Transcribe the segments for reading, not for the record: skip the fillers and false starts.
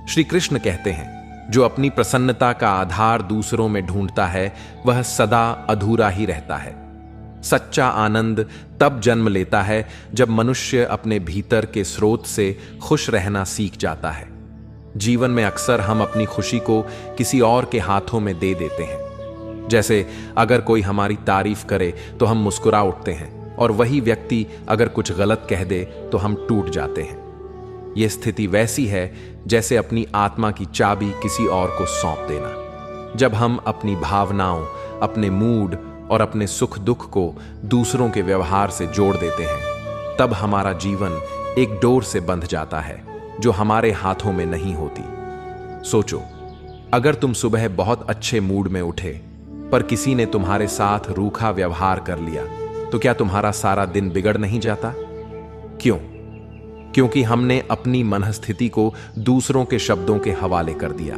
श्री कृष्ण कहते हैं, जो अपनी प्रसन्नता का आधार दूसरों में ढूंढता है वह सदा अधूरा ही रहता है। सच्चा आनंद तब जन्म लेता है जब मनुष्य अपने भीतर के स्रोत से खुश रहना सीख जाता है। जीवन में अक्सर हम अपनी खुशी को किसी और के हाथों में दे देते हैं। जैसे अगर कोई हमारी तारीफ करे तो हम मुस्कुरा उठते हैं, और वही व्यक्ति अगर कुछ गलत कह दे तो हम टूट जाते हैं। यह स्थिति वैसी है जैसे अपनी आत्मा की चाबी किसी और को सौंप देना। जब हम अपनी भावनाओं, अपने मूड और अपने सुख दुख को दूसरों के व्यवहार से जोड़ देते हैं, तब हमारा जीवन एक डोर से बंध जाता है जो हमारे हाथों में नहीं होती। सोचो, अगर तुम सुबह बहुत अच्छे मूड में उठे पर किसी ने तुम्हारे साथ रूखा व्यवहार कर लिया, तो क्या तुम्हारा सारा दिन बिगड़ नहीं जाता? क्यों? क्योंकि हमने अपनी मनस्थिति को दूसरों के शब्दों के हवाले कर दिया।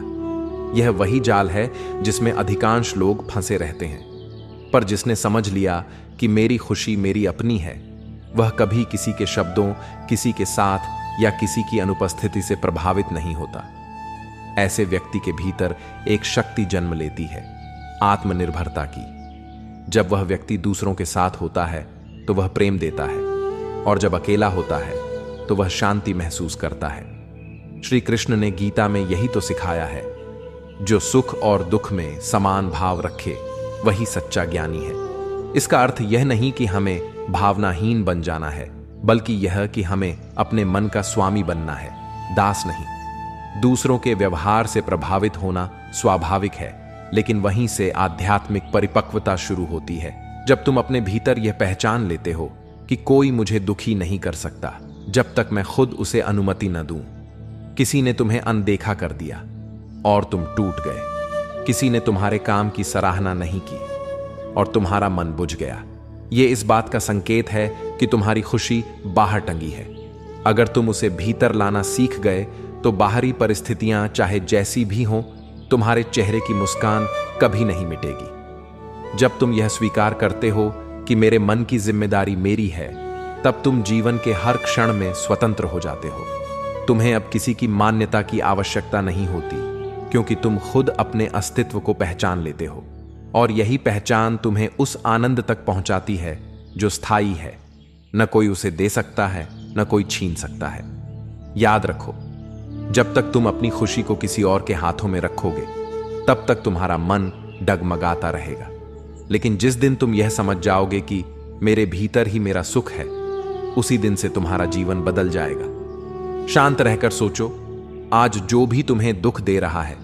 यह वही जाल है जिसमें अधिकांश लोग फंसे रहते हैं। पर जिसने समझ लिया कि मेरी खुशी मेरी अपनी है, वह कभी किसी के शब्दों, किसी के साथ या किसी की अनुपस्थिति से प्रभावित नहीं होता। ऐसे व्यक्ति के भीतर एक शक्ति जन्म लेती है, आत्मनिर्भरता की। जब वह व्यक्ति दूसरों के साथ होता है तो वह प्रेम देता है, और जब अकेला होता है तो वह शांति महसूस करता है। श्री कृष्ण ने गीता में यही तो सिखाया है, जो सुख और दुख में समान भाव रखे वही सच्चा ज्ञानी है। इसका अर्थ यह नहीं कि हमें भावनाहीन बन जाना है, बल्कि यह कि हमें अपने मन का स्वामी बनना है, दास नहीं। दूसरों के व्यवहार से प्रभावित होना स्वाभाविक है, लेकिन वहीं से आध्यात्मिक परिपक्वता शुरू होती है। जब तुम अपने भीतर यह पहचान लेते हो कि कोई मुझे दुखी नहीं कर सकता जब तक मैं खुद उसे अनुमति न दूं। किसी ने तुम्हें अनदेखा कर दिया और तुम टूट गए। किसी ने तुम्हारे काम की सराहना नहीं की और तुम्हारा मन बुझ गया। यह इस बात का संकेत है कि तुम्हारी खुशी बाहर टंगी है। अगर तुम उसे भीतर लाना सीख गए तो बाहरी परिस्थितियां चाहे जैसी भी हों, तुम्हारे चेहरे की मुस्कान कभी नहीं मिटेगी। जब तुम यह स्वीकार करते हो कि मेरे मन की जिम्मेदारी मेरी है, तब तुम जीवन के हर क्षण में स्वतंत्र हो जाते हो। तुम्हें अब किसी की मान्यता की आवश्यकता नहीं होती, क्योंकि तुम खुद अपने अस्तित्व को पहचान लेते हो, और यही पहचान तुम्हें उस आनंद तक पहुंचाती है जो स्थायी है। न कोई उसे दे सकता है, न कोई छीन सकता है। याद रखो, जब तक तुम अपनी खुशी को किसी और के हाथों में रखोगे, तब तक तुम्हारा मन डगमगाता रहेगा। लेकिन जिस दिन तुम यह समझ जाओगे कि मेरे भीतर ही मेरा सुख है, उसी दिन से तुम्हारा जीवन बदल जाएगा। शांत रहकर सोचो, आज जो भी तुम्हें दुख दे रहा है,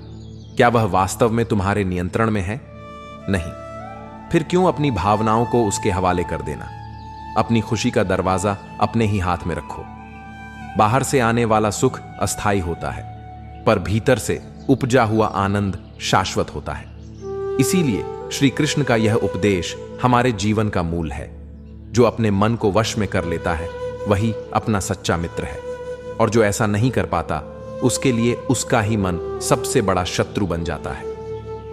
क्या वह वास्तव में तुम्हारे नियंत्रण में है? नहीं। फिर क्यों अपनी भावनाओं को उसके हवाले कर देना? अपनी खुशी का दरवाजा अपने ही हाथ में रखो। बाहर से आने वाला सुख अस्थायी होता है, पर भीतर से उपजा हुआ आनंद शाश्वत होता है। इसीलिए श्री कृष्ण का यह उपदेश हमारे जीवन का मूल है। जो अपने मन को वश में कर लेता है, वही अपना सच्चा मित्र है, और जो ऐसा नहीं कर पाता, उसके लिए उसका ही मन सबसे बड़ा शत्रु बन जाता है।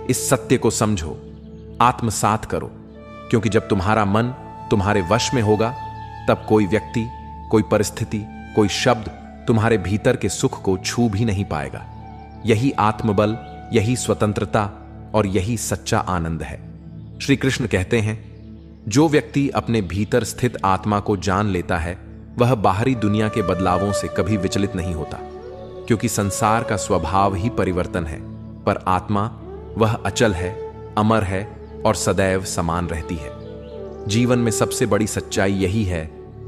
इस सत्य को समझो, आत्मसात करो, क्योंकि जब तुम्हारा मन तुम्हारे वश में होगा, तब कोई व्यक्ति, कोई परिस्थिति, कोई शब्द तुम्हारे भीतर के सुख को छू भी नहीं पाएगा। यही आत्मबल, यही स्वतंत्रता और यही सच्चा आनंद है। श्री कृष्ण कहते हैं, जो व्यक्ति अपने भीतर स्थित आत्मा को जान लेता है, वह बाहरी दुनिया के बदलावों से कभी विचलित नहीं होता, क्योंकि संसार का स्वभाव ही परिवर्तन है, पर आत्मा वह अचल है, अमर है और सदैव समान रहती है। जीवन में सबसे बड़ी सच्चाई यही है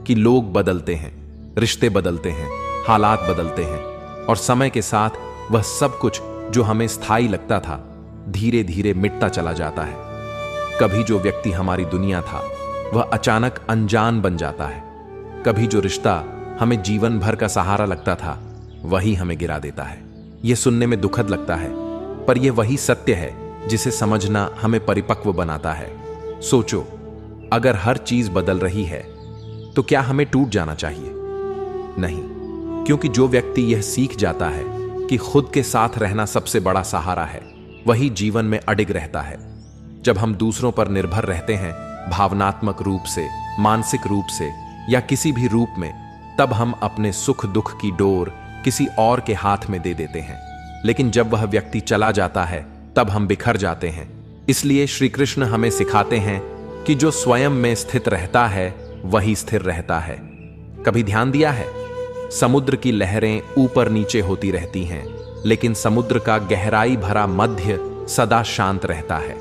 कि लोग बदलते हैं, रिश्ते बदलते हैं, हालात बदलते हैं, और समय के साथ वह सब कुछ जो हमें स्थायी लगता था, धीरे धीरे मिटता चला जाता है। कभी जो व्यक्ति हमारी दुनिया था, वह अचानक अनजान बन जाता है। कभी जो रिश्ता हमें जीवन भर का सहारा लगता था, वही हमें गिरा देता है। यह सुनने में दुखद लगता है, पर यह वही सत्य है जिसे समझना हमें परिपक्व बनाता है। सोचो, अगर हर चीज बदल रही है, तो क्या हमें टूट जाना चाहिए? नहीं, क्योंकि जो व्यक्ति यह सीख जाता है कि खुद के साथ रहना सबसे बड़ा सहारा है, वही जीवन में अडिग रहता है। जब हम दूसरों पर निर्भर रहते हैं, भावनात्मक रूप से, मानसिक रूप से या किसी भी रूप में, तब हम अपने सुख दुख की डोर किसी और के हाथ में दे देते हैं। लेकिन जब वह व्यक्ति चला जाता है तब हम बिखर जाते हैं। इसलिए श्री कृष्ण हमें सिखाते हैं कि जो स्वयं में स्थित रहता है वही स्थिर रहता है। कभी ध्यान दिया है, समुद्र की लहरें ऊपर नीचे होती रहती हैं, लेकिन समुद्र का गहराई भरा मध्य सदा शांत रहता है।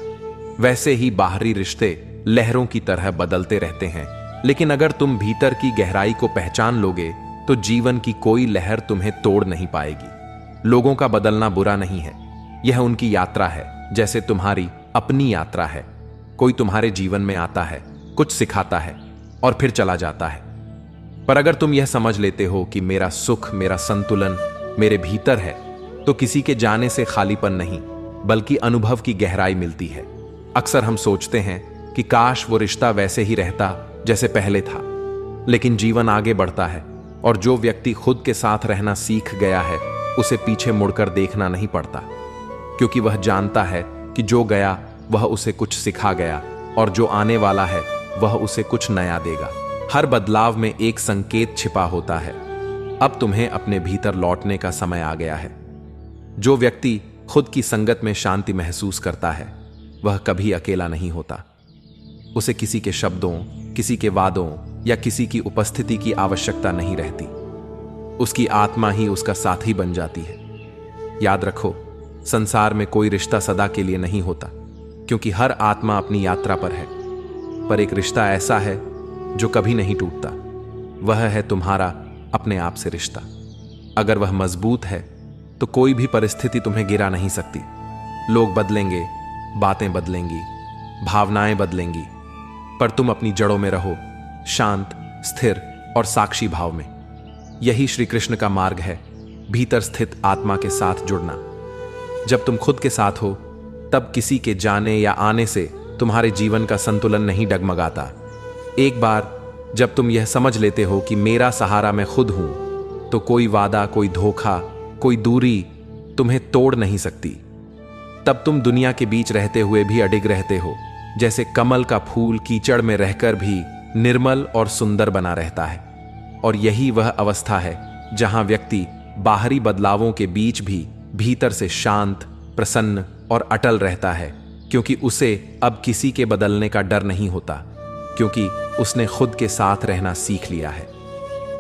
वैसे ही बाहरी रिश्ते लहरों की तरह बदलते रहते हैं, लेकिन अगर तुम भीतर की गहराई को पहचान लोगे तो जीवन की कोई लहर तुम्हें तोड़ नहीं पाएगी। लोगों का बदलना बुरा नहीं है, यह उनकी यात्रा है, जैसे तुम्हारी अपनी यात्रा है। कोई तुम्हारे जीवन में आता है, कुछ सिखाता है और फिर चला जाता है। पर अगर तुम यह समझ लेते हो कि मेरा सुख, मेरा संतुलन मेरे भीतर है, तो किसी के जाने से खालीपन नहीं बल्कि अनुभव की गहराई मिलती है। अक्सर हम सोचते हैं कि काश वो रिश्ता वैसे ही रहता जैसे पहले था, लेकिन जीवन आगे बढ़ता है और जो व्यक्ति खुद के साथ रहना सीख गया है उसे पीछे मुड़कर देखना नहीं पड़ता, क्योंकि वह जानता है कि जो गया वह उसे कुछ सिखा गया और जो आने वाला है वह उसे कुछ नया देगा। हर बदलाव में एक संकेत छिपा होता है। अब तुम्हें अपने भीतर लौटने का समय आ गया है। जो व्यक्ति खुद की संगत में शांति महसूस करता है वह कभी अकेला नहीं होता। उसे किसी के शब्दों, किसी के वादों या किसी की उपस्थिति की आवश्यकता नहीं रहती। उसकी आत्मा ही उसका साथी बन जाती है। याद रखो, संसार में कोई रिश्ता सदा के लिए नहीं होता, क्योंकि हर आत्मा अपनी यात्रा पर है। पर एक रिश्ता ऐसा है जो कभी नहीं टूटता, वह है तुम्हारा अपने आप से रिश्ता। अगर वह मजबूत है तो कोई भी परिस्थिति तुम्हें गिरा नहीं सकती। लोग बदलेंगे, बातें बदलेंगी, भावनाएं बदलेंगी, पर तुम अपनी जड़ों में रहो, शांत, स्थिर और साक्षी भाव में। यही श्री कृष्ण का मार्ग है, भीतर स्थित आत्मा के साथ जुड़ना। जब तुम खुद के साथ हो तब किसी के जाने या आने से तुम्हारे जीवन का संतुलन नहीं डगमगाता। एक बार जब तुम यह समझ लेते हो कि मेरा सहारा मैं खुद हूं, तो कोई वादा, कोई धोखा, कोई दूरी तुम्हें तोड़ नहीं सकती। तब तुम दुनिया के बीच रहते हुए भी अडिग रहते हो, जैसे कमल का फूल कीचड़ में रहकर भी निर्मल और सुंदर बना रहता है। और यही वह अवस्था है जहां व्यक्ति बाहरी बदलावों के बीच भी भीतर से शांत, प्रसन्न और अटल रहता है, क्योंकि उसे अब किसी के बदलने का डर नहीं होता, क्योंकि उसने खुद के साथ रहना सीख लिया है।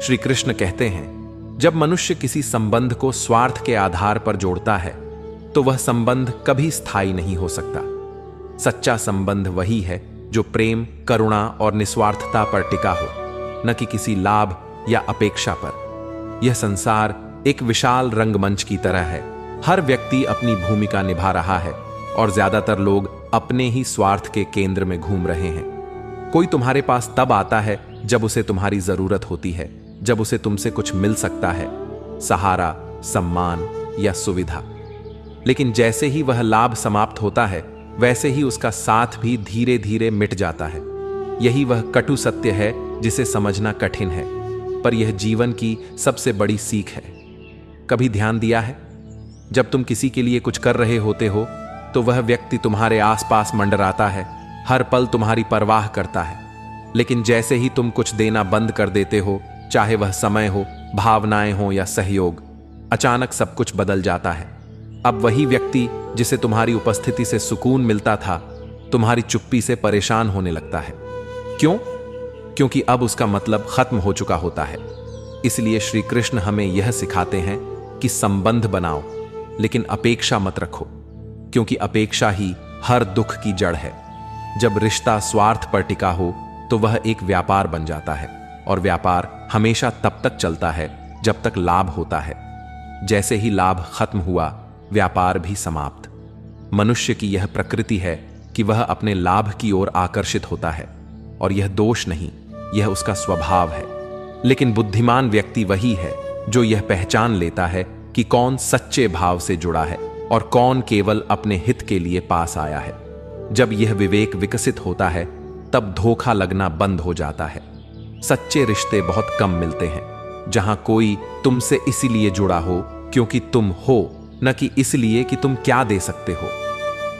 श्री कृष्ण कहते हैं, जब मनुष्य किसी संबंध को स्वार्थ के आधार पर जोड़ता है तो वह संबंध कभी स्थायी नहीं हो सकता। सच्चा संबंध वही है जो प्रेम, करुणा और निस्वार्थता पर टिका हो, न कि किसी लाभ या अपेक्षा पर। यह संसार एक विशाल रंगमंच की तरह है। हर व्यक्ति अपनी भूमिका निभा रहा है और ज्यादातर लोग अपने ही स्वार्थ के केंद्र में घूम रहे हैं। कोई तुम्हारे पास तब आता है जब उसे तुम्हारी जरूरत होती है, जब उसे तुमसे कुछ मिल सकता है, सहारा, सम्मान या सुविधा। लेकिन जैसे ही वह लाभ समाप्त होता है, वैसे ही उसका साथ भी धीरे धीरे मिट जाता है। यही वह कटु सत्य है जिसे समझना कठिन है, पर यह जीवन की सबसे बड़ी सीख है। कभी ध्यान दिया है, जब तुम किसी के लिए कुछ कर रहे होते हो तो वह व्यक्ति तुम्हारे आसपास मंडराता है, हर पल तुम्हारी परवाह करता है। लेकिन जैसे ही तुम कुछ देना बंद कर देते हो, चाहे वह समय हो, भावनाएं हो या सहयोग, अचानक सब कुछ बदल जाता है। अब वही व्यक्ति जिसे तुम्हारी उपस्थिति से सुकून मिलता था, तुम्हारी चुप्पी से परेशान होने लगता है। क्यों? क्योंकि अब उसका मतलब खत्म हो चुका होता है। इसलिए श्री कृष्ण हमें यह सिखाते हैं कि संबंध बनाओ, लेकिन अपेक्षा मत रखो, क्योंकि अपेक्षा ही हर दुख की जड़ है। जब रिश्ता स्वार्थ पर टिका हो तो वह एक व्यापार बन जाता है, और व्यापार हमेशा तब तक चलता है जब तक लाभ होता है। जैसे ही लाभ खत्म हुआ, व्यापार भी समाप्त। मनुष्य की यह प्रकृति है कि वह अपने लाभ की ओर आकर्षित होता है, और यह दोष नहीं, यह उसका स्वभाव है। लेकिन बुद्धिमान व्यक्ति वही है जो यह पहचान लेता है कि कौन सच्चे भाव से जुड़ा है और कौन केवल अपने हित के लिए पास आया है। जब यह विवेक विकसित होता है, तब धोखा लगना बंद हो जाता है। सच्चे रिश्ते बहुत कम मिलते हैं, जहां कोई तुमसे इसीलिए जुड़ा हो क्योंकि तुम हो, न कि इसलिए कि तुम क्या दे सकते हो।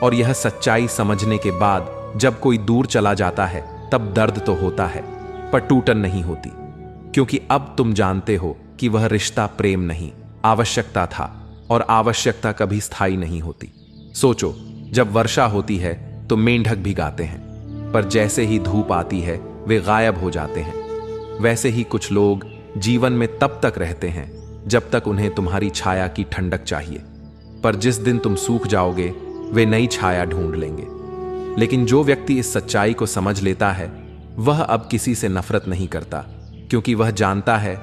और यह सच्चाई समझने के बाद जब कोई दूर चला जाता है, तब दर्द तो होता है, पर टूटन नहीं होती, क्योंकि अब तुम जानते हो कि वह रिश्ता प्रेम नहीं, आवश्यकता था, और आवश्यकता कभी स्थायी नहीं होती। सोचो, जब वर्षा होती है तो मेंढक भी गाते हैं, पर जैसे ही धूप आती है वे गायब हो जाते हैं। वैसे ही कुछ लोग जीवन में तब तक रहते हैं जब तक उन्हें तुम्हारी छाया की ठंडक चाहिए, पर जिस दिन तुम सूख जाओगे वे नई छाया ढूंढ लेंगे। लेकिन जो व्यक्ति इस सच्चाई को समझ लेता है वह अब किसी से नफरत नहीं करता, क्योंकि वह जानता है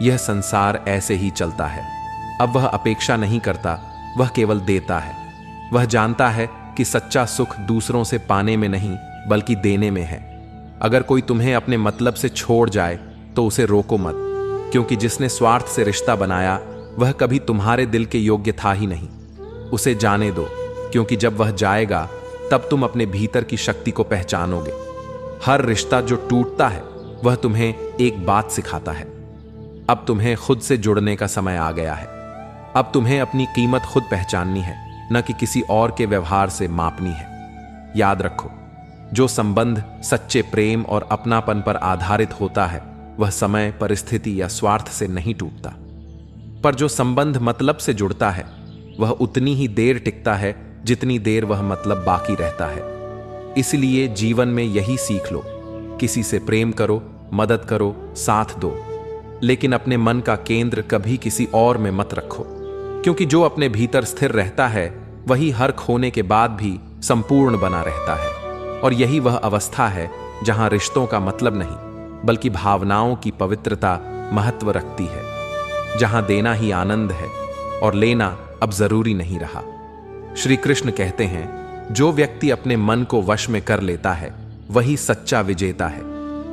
यह संसार ऐसे ही चलता है। अब वह अपेक्षा नहीं करता, वह केवल देता है। वह जानता है कि सच्चा सुख दूसरों से पाने में नहीं बल्कि देने में है। अगर कोई तुम्हें अपने मतलब से छोड़ जाए तो उसे रोको मत, क्योंकि जिसने स्वार्थ से रिश्ता बनाया वह कभी तुम्हारे दिल के योग्य था ही नहीं। उसे जाने दो, क्योंकि जब वह जाएगा तब तुम अपने भीतर की शक्ति को पहचानोगे। हर रिश्ता जो टूटता है वह तुम्हें एक बात सिखाता है, अब तुम्हें खुद से जुड़ने का समय आ गया है। अब तुम्हें अपनी कीमत खुद पहचाननी है, न कि किसी और के व्यवहार से मापनी है। याद रखो, जो संबंध सच्चे प्रेम और अपनापन पर आधारित होता है वह समय, परिस्थिति या स्वार्थ से नहीं टूटता, पर जो संबंध मतलब से जुड़ता है वह उतनी ही देर टिकता है जितनी देर वह मतलब बाकी रहता है। इसलिए जीवन में यही सीख लो, किसी से प्रेम करो, मदद करो, साथ दो, लेकिन अपने मन का केंद्र कभी किसी और में मत रखो, क्योंकि जो अपने भीतर स्थिर रहता है वही हर खोने के बाद भी संपूर्ण बना रहता है। और यही वह अवस्था है जहां रिश्तों का मतलब नहीं बल्कि भावनाओं की पवित्रता महत्व रखती है, जहां देना ही आनंद है और लेना अब जरूरी नहीं रहा। श्री कृष्ण कहते हैं, जो व्यक्ति अपने मन को वश में कर लेता है वही सच्चा विजेता है,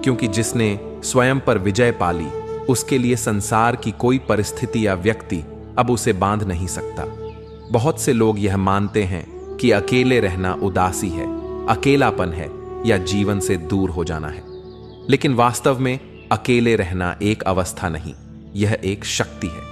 क्योंकि जिसने स्वयं पर विजय पाली उसके लिए संसार की कोई परिस्थिति या व्यक्ति अब उसे बांध नहीं सकता। बहुत से लोग यह मानते हैं कि अकेले रहना उदासी है, अकेलापन है या जीवन से दूर हो जाना है, लेकिन वास्तव में अकेले रहना एक अवस्था नहीं, यह एक शक्ति है।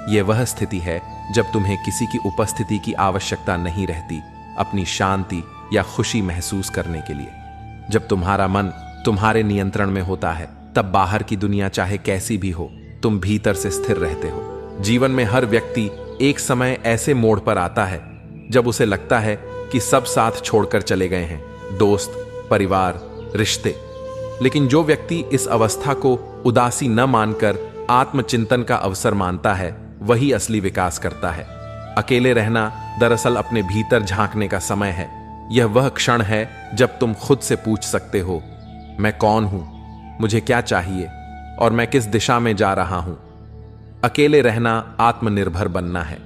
यह वह स्थिति है जब तुम्हें किसी की उपस्थिति की आवश्यकता नहीं रहती अपनी शांति या खुशी महसूस करने के लिए। जब तुम्हारा मन तुम्हारे नियंत्रण में होता है तब बाहर की दुनिया चाहे कैसी भी हो तुम भीतर से स्थिर रहते हो। जीवन में हर व्यक्ति एक समय ऐसे मोड़ पर आता है जब उसे लगता है कि सब साथ छोड़कर चले गए हैं, दोस्त, परिवार, रिश्ते। लेकिन जो व्यक्ति इस अवस्था को उदासी न मानकर आत्मचिंतन का अवसर मानता है वही असली विकास करता है। अकेले रहना दरअसल अपने भीतर झांकने का समय है। यह वह क्षण है जब तुम खुद से पूछ सकते हो, मैं कौन हूं, मुझे क्या चाहिए और मैं किस दिशा में जा रहा हूं। अकेले रहना आत्मनिर्भर बनना है।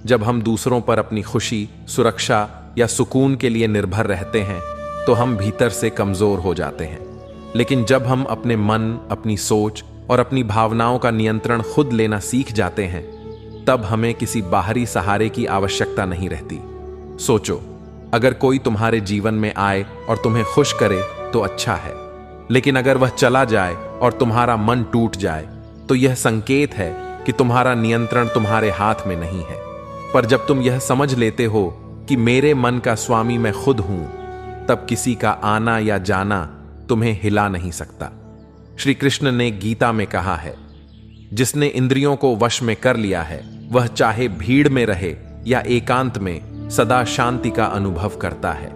जब हम दूसरों पर अपनी खुशी, सुरक्षा या सुकून के लिए निर्भर रहते हैं तो हम भीतर से कमजोर हो जाते हैं। लेकिन जब हम अपने मन, अपनी सोच और अपनी भावनाओं का नियंत्रण खुद लेना सीख जाते हैं तब हमें किसी बाहरी सहारे की आवश्यकता नहीं रहती। सोचो, अगर कोई तुम्हारे जीवन में आए और तुम्हें खुश करे तो अच्छा है, लेकिन अगर वह चला जाए और तुम्हारा मन टूट जाए तो यह संकेत है कि तुम्हारा नियंत्रण तुम्हारे हाथ में नहीं है। पर जब तुम यह समझ लेते हो कि मेरे मन का स्वामी मैं खुद हूं, तब किसी का आना या जाना तुम्हें हिला नहीं सकता। श्री कृष्ण ने गीता में कहा है, जिसने इंद्रियों को वश में कर लिया है वह चाहे भीड़ में रहे या एकांत में सदा शांति का अनुभव करता है।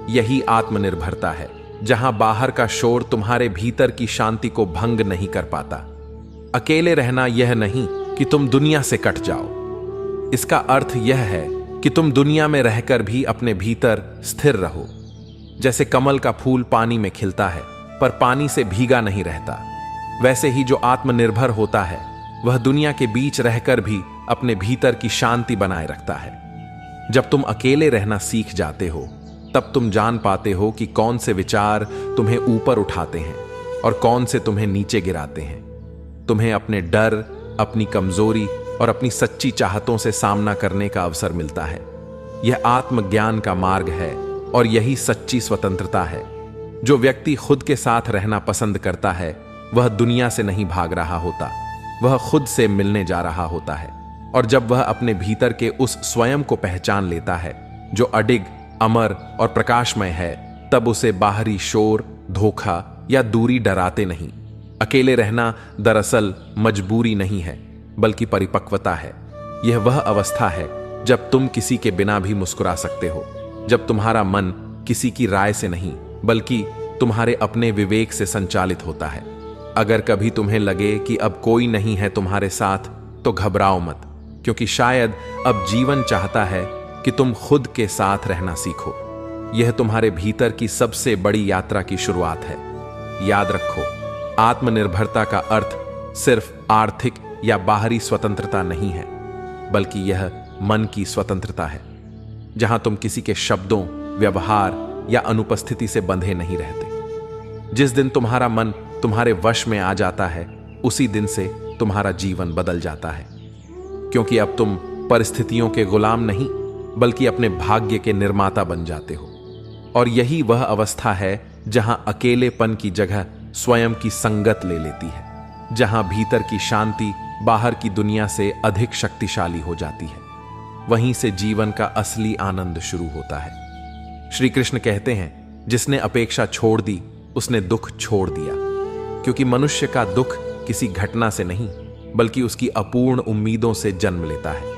यही आत्मनिर्भरता है, जहां बाहर का शोर तुम्हारे भीतर की शांति को भंग नहीं कर पाता। अकेले रहना यह नहीं कि तुम दुनिया से कट जाओ, इसका अर्थ यह है कि तुम दुनिया में रहकर भी अपने भीतर स्थिर रहो। जैसे कमल का फूल पानी में खिलता है पर पानी से भीगा नहीं रहता, वैसे ही जो आत्मनिर्भर होता है वह दुनिया के बीच रहकर भी अपने भीतर की शांति बनाए रखता है। जब तुम अकेले रहना सीख जाते हो तब तुम जान पाते हो कि कौन से विचार तुम्हें ऊपर उठाते हैं और कौन से तुम्हें नीचे गिराते हैं। तुम्हें अपने डर, अपनी कमजोरी और अपनी सच्ची चाहतों से सामना करने का अवसर मिलता है। यह आत्मज्ञान का मार्ग है और यही सच्ची स्वतंत्रता है। जो व्यक्ति खुद के साथ रहना पसंद करता है वह दुनिया से नहीं भाग रहा होता, वह खुद से मिलने जा रहा होता है। और जब वह अपने भीतर के उस स्वयं को पहचान लेता है जो अडिग, अमर और प्रकाशमय है, तब उसे बाहरी शोर, धोखा या दूरी डराते नहीं। अकेले रहना दरअसल मजबूरी नहीं है बल्कि परिपक्वता है। यह वह अवस्था है जब तुम किसी के बिना भी मुस्कुरा सकते हो, जब तुम्हारा मन किसी की राय से नहीं बल्कि तुम्हारे अपने विवेक से संचालित होता है। अगर कभी तुम्हें लगे कि अब कोई नहीं है तुम्हारे साथ, तो घबराओ मत, क्योंकि शायद अब जीवन चाहता है कि तुम खुद के साथ रहना सीखो। यह तुम्हारे भीतर की सबसे बड़ी यात्रा की शुरुआत है। याद रखो, आत्मनिर्भरता का अर्थ सिर्फ आर्थिक या बाहरी स्वतंत्रता नहीं है, बल्कि यह मन की स्वतंत्रता है, जहां तुम किसी के शब्दों, व्यवहार या अनुपस्थिति से बंधे नहीं रहते। जिस दिन तुम्हारा मन तुम्हारे वश में आ जाता है, उसी दिन से तुम्हारा जीवन बदल जाता है, क्योंकि अब तुम परिस्थितियों के गुलाम नहीं बल्कि अपने भाग्य के निर्माता बन जाते हो। और यही वह अवस्था है जहां अकेलेपन की जगह स्वयं की संगत ले लेती है, जहां भीतर की शांति बाहर की दुनिया से अधिक शक्तिशाली हो जाती है। वहीं से जीवन का असली आनंद शुरू होता है। श्री कृष्ण कहते हैं, जिसने अपेक्षा छोड़ दी उसने दुख छोड़ दिया, क्योंकि मनुष्य का दुख किसी घटना से नहीं बल्कि उसकी अपूर्ण उम्मीदों से जन्म लेता है।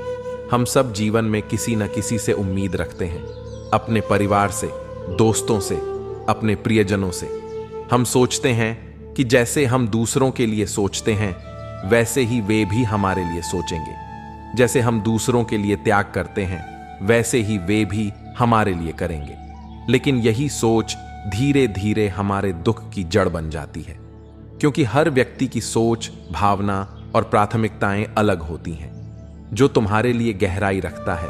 हम सब जीवन में किसी न किसी से उम्मीद रखते हैं, अपने परिवार से, दोस्तों से, अपने प्रियजनों से। हम सोचते हैं कि जैसे हम दूसरों के लिए सोचते हैं वैसे ही वे भी हमारे लिए सोचेंगे। जैसे हम दूसरों के लिए त्याग करते हैं वैसे ही वे भी हमारे लिए करेंगे। लेकिन यही सोच धीरे धीरे हमारे दुख की जड़ बन जाती है, क्योंकि हर व्यक्ति की सोच, भावना और प्राथमिकताएं अलग होती हैं। जो तुम्हारे लिए गहराई रखता है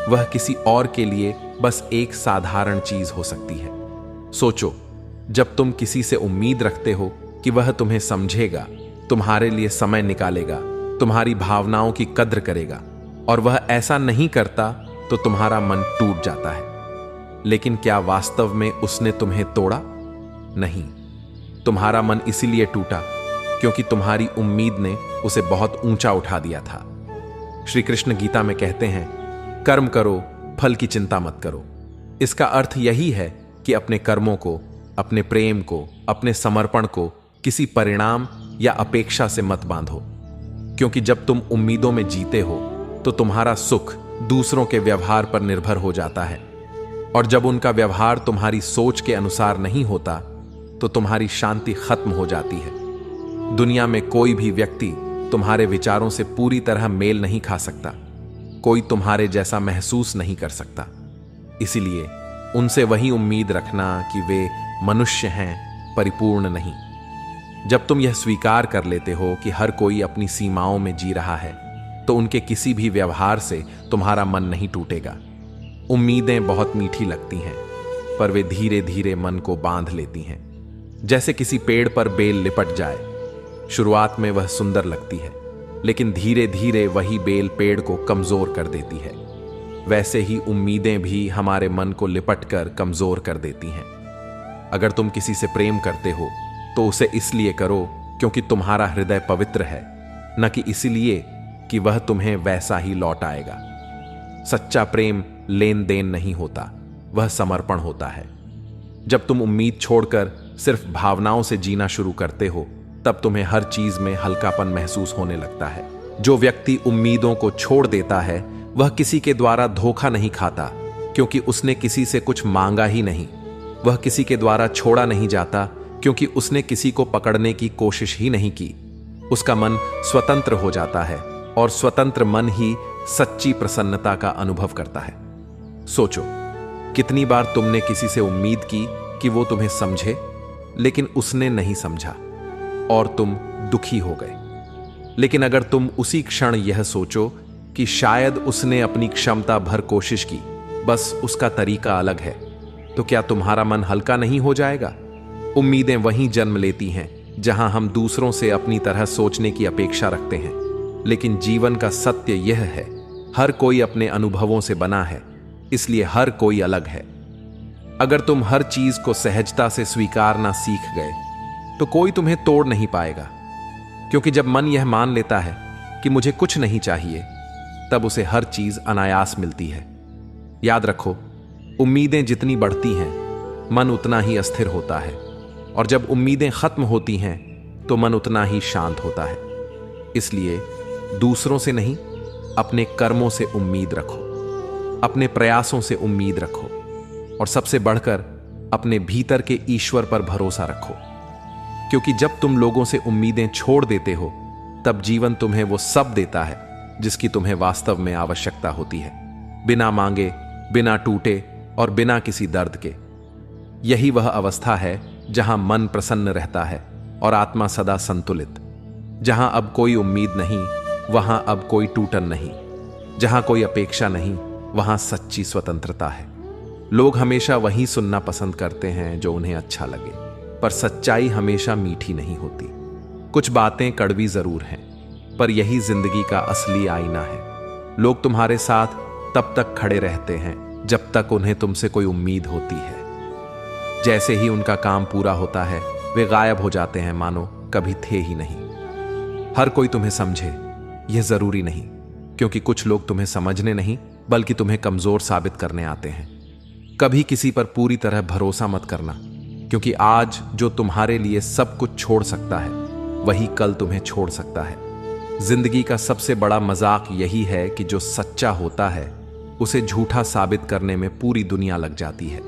वह किसी और के लिए बस एक साधारण चीज हो सकती है। सोचो, जब तुम किसी से उम्मीद रखते हो कि वह तुम्हें समझेगा, तुम्हारे लिए समय निकालेगा, तुम्हारी भावनाओं की कद्र करेगा, और वह ऐसा नहीं करता, तो तुम्हारा मन टूट जाता है। लेकिन क्या वास्तव में उसने तुम्हें तोड़ा? नहीं, तुम्हारा मन इसीलिए टूटा क्योंकि तुम्हारी उम्मीद ने उसे बहुत ऊंचा उठा दिया था। श्री कृष्ण गीता में कहते हैं, कर्म करो, फल की चिंता मत करो। इसका अर्थ यही है कि अपने कर्मों को, अपने प्रेम को, अपने समर्पण को किसी परिणाम या अपेक्षा से मत बांधो, क्योंकि जब तुम उम्मीदों में जीते हो तो तुम्हारा सुख दूसरों के व्यवहार पर निर्भर हो जाता है, और जब उनका व्यवहार तुम्हारी सोच के अनुसार नहीं होता तो तुम्हारी शांति खत्म हो जाती है। दुनिया में कोई भी व्यक्ति तुम्हारे विचारों से पूरी तरह मेल नहीं खा सकता, कोई तुम्हारे जैसा महसूस नहीं कर सकता। इसीलिए उनसे वही उम्मीद रखना कि वे मनुष्य हैं, परिपूर्ण नहीं। जब तुम यह स्वीकार कर लेते हो कि हर कोई अपनी सीमाओं में जी रहा है, तो उनके किसी भी व्यवहार से तुम्हारा मन नहीं टूटेगा। उम्मीदें बहुत मीठी लगती हैं, पर वे धीरे धीरे मन को बांध लेती हैं। जैसे किसी पेड़ पर बेल लिपट जाए, शुरुआत में वह सुंदर लगती है, लेकिन धीरे धीरे वही बेल पेड़ को कमजोर कर देती है। वैसे ही उम्मीदें भी हमारे मन को लिपट कर कमजोर कर देती हैं। अगर तुम किसी से प्रेम करते हो तो उसे इसलिए करो क्योंकि तुम्हारा हृदय पवित्र है, न कि इसलिए कि वह तुम्हें वैसा ही लौट आएगा। सच्चा प्रेम लेन देन नहीं होता, वह समर्पण होता है। जब तुम उम्मीद छोड़कर सिर्फ भावनाओं से जीना शुरू करते हो, तब तुम्हें हर चीज में हल्कापन महसूस होने लगता है। जो व्यक्ति उम्मीदों को छोड़ देता है वह किसी के द्वारा धोखा नहीं खाता, क्योंकि उसने किसी से कुछ मांगा ही नहीं। वह किसी के द्वारा छोड़ा नहीं जाता, क्योंकि उसने किसी को पकड़ने की कोशिश ही नहीं की। उसका मन स्वतंत्र हो जाता है, और स्वतंत्र मन ही सच्ची प्रसन्नता का अनुभव करता है। सोचो, कितनी बार तुमने किसी से उम्मीद की कि वो तुम्हें समझे, लेकिन उसने नहीं समझा और तुम दुखी हो गए। लेकिन अगर तुम उसी क्षण यह सोचो कि शायद उसने अपनी क्षमता भर कोशिश की, बस उसका तरीका अलग है, तो क्या तुम्हारा मन हल्का नहीं हो जाएगा? उम्मीदें वहीं जन्म लेती हैं जहां हम दूसरों से अपनी तरह सोचने की अपेक्षा रखते हैं। लेकिन जीवन का सत्य यह है, हर कोई अपने अनुभवों से बना है, इसलिए हर कोई अलग है। अगर तुम हर चीज को सहजता से स्वीकारना सीख गए तो कोई तुम्हें तोड़ नहीं पाएगा, क्योंकि जब मन यह मान लेता है कि मुझे कुछ नहीं चाहिए, तब उसे हर चीज अनायास मिलती है। याद रखो, उम्मीदें जितनी बढ़ती हैं मन उतना ही अस्थिर होता है, और जब उम्मीदें खत्म होती हैं तो मन उतना ही शांत होता है। इसलिए दूसरों से नहीं अपने कर्मों से उम्मीद रखो, अपने प्रयासों से उम्मीद रखो और सबसे बढ़कर अपने भीतर के ईश्वर पर भरोसा रखो। क्योंकि जब तुम लोगों से उम्मीदें छोड़ देते हो तब जीवन तुम्हें वो सब देता है जिसकी तुम्हें वास्तव में आवश्यकता होती है, बिना मांगे, बिना टूटे और बिना किसी दर्द के। यही वह अवस्था है जहां मन प्रसन्न रहता है और आत्मा सदा संतुलित, जहां अब कोई उम्मीद नहीं, वहां अब कोई टूटन नहीं, जहां कोई अपेक्षा नहीं, वहां सच्ची स्वतंत्रता है। लोग हमेशा वही सुनना पसंद करते हैं जो उन्हें अच्छा लगे, पर सच्चाई हमेशा मीठी नहीं होती। कुछ बातें कड़वी जरूर हैं, पर यही जिंदगी का असली आईना है। लोग तुम्हारे साथ तब तक खड़े रहते हैं जब तक उन्हें तुमसे कोई उम्मीद होती है। जैसे ही उनका काम पूरा होता है वे गायब हो जाते हैं, मानो कभी थे ही नहीं। हर कोई तुम्हें समझे यह जरूरी नहीं, क्योंकि कुछ लोग तुम्हें समझने नहीं बल्कि तुम्हें कमजोर साबित करने आते हैं। कभी किसी पर पूरी तरह भरोसा मत करना, क्योंकि आज जो तुम्हारे लिए सब कुछ छोड़ सकता है वही कल तुम्हें छोड़ सकता है। जिंदगी का सबसे बड़ा मजाक यही है कि जो सच्चा होता है उसे झूठा साबित करने में पूरी दुनिया लग जाती है।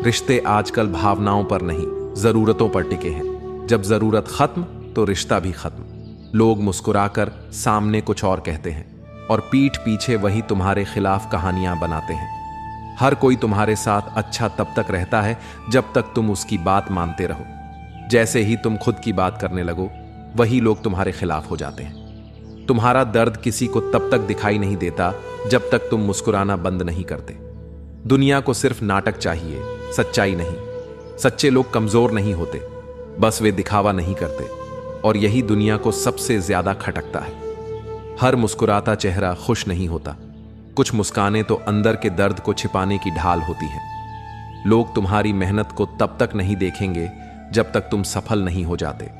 रिश्ते आजकल भावनाओं पर नहीं, जरूरतों पर टिके हैं। जब जरूरत खत्म तो रिश्ता भी खत्म। लोग मुस्कुराकर सामने कुछ और कहते हैं और पीठ पीछे वही तुम्हारे खिलाफ कहानियां बनाते हैं। हर कोई तुम्हारे साथ अच्छा तब तक रहता है जब तक तुम उसकी बात मानते रहो। जैसे ही तुम खुद की बात करने लगो वही लोग तुम्हारे खिलाफ हो जाते हैं। तुम्हारा दर्द किसी को तब तक दिखाई नहीं देता जब तक तुम मुस्कुराना बंद नहीं करते। दुनिया को सिर्फ नाटक चाहिए, सच्चाई नहीं। सच्चे लोग कमजोर नहीं होते, बस वे दिखावा नहीं करते, और यही दुनिया को सबसे ज्यादा खटकता है। हर मुस्कुराता चेहरा खुश नहीं होता। कुछ मुस्कानें तो अंदर के दर्द को छिपाने की ढाल होती हैं। लोग तुम्हारी मेहनत को तब तक नहीं देखेंगे जब तक तुम सफल नहीं हो जाते,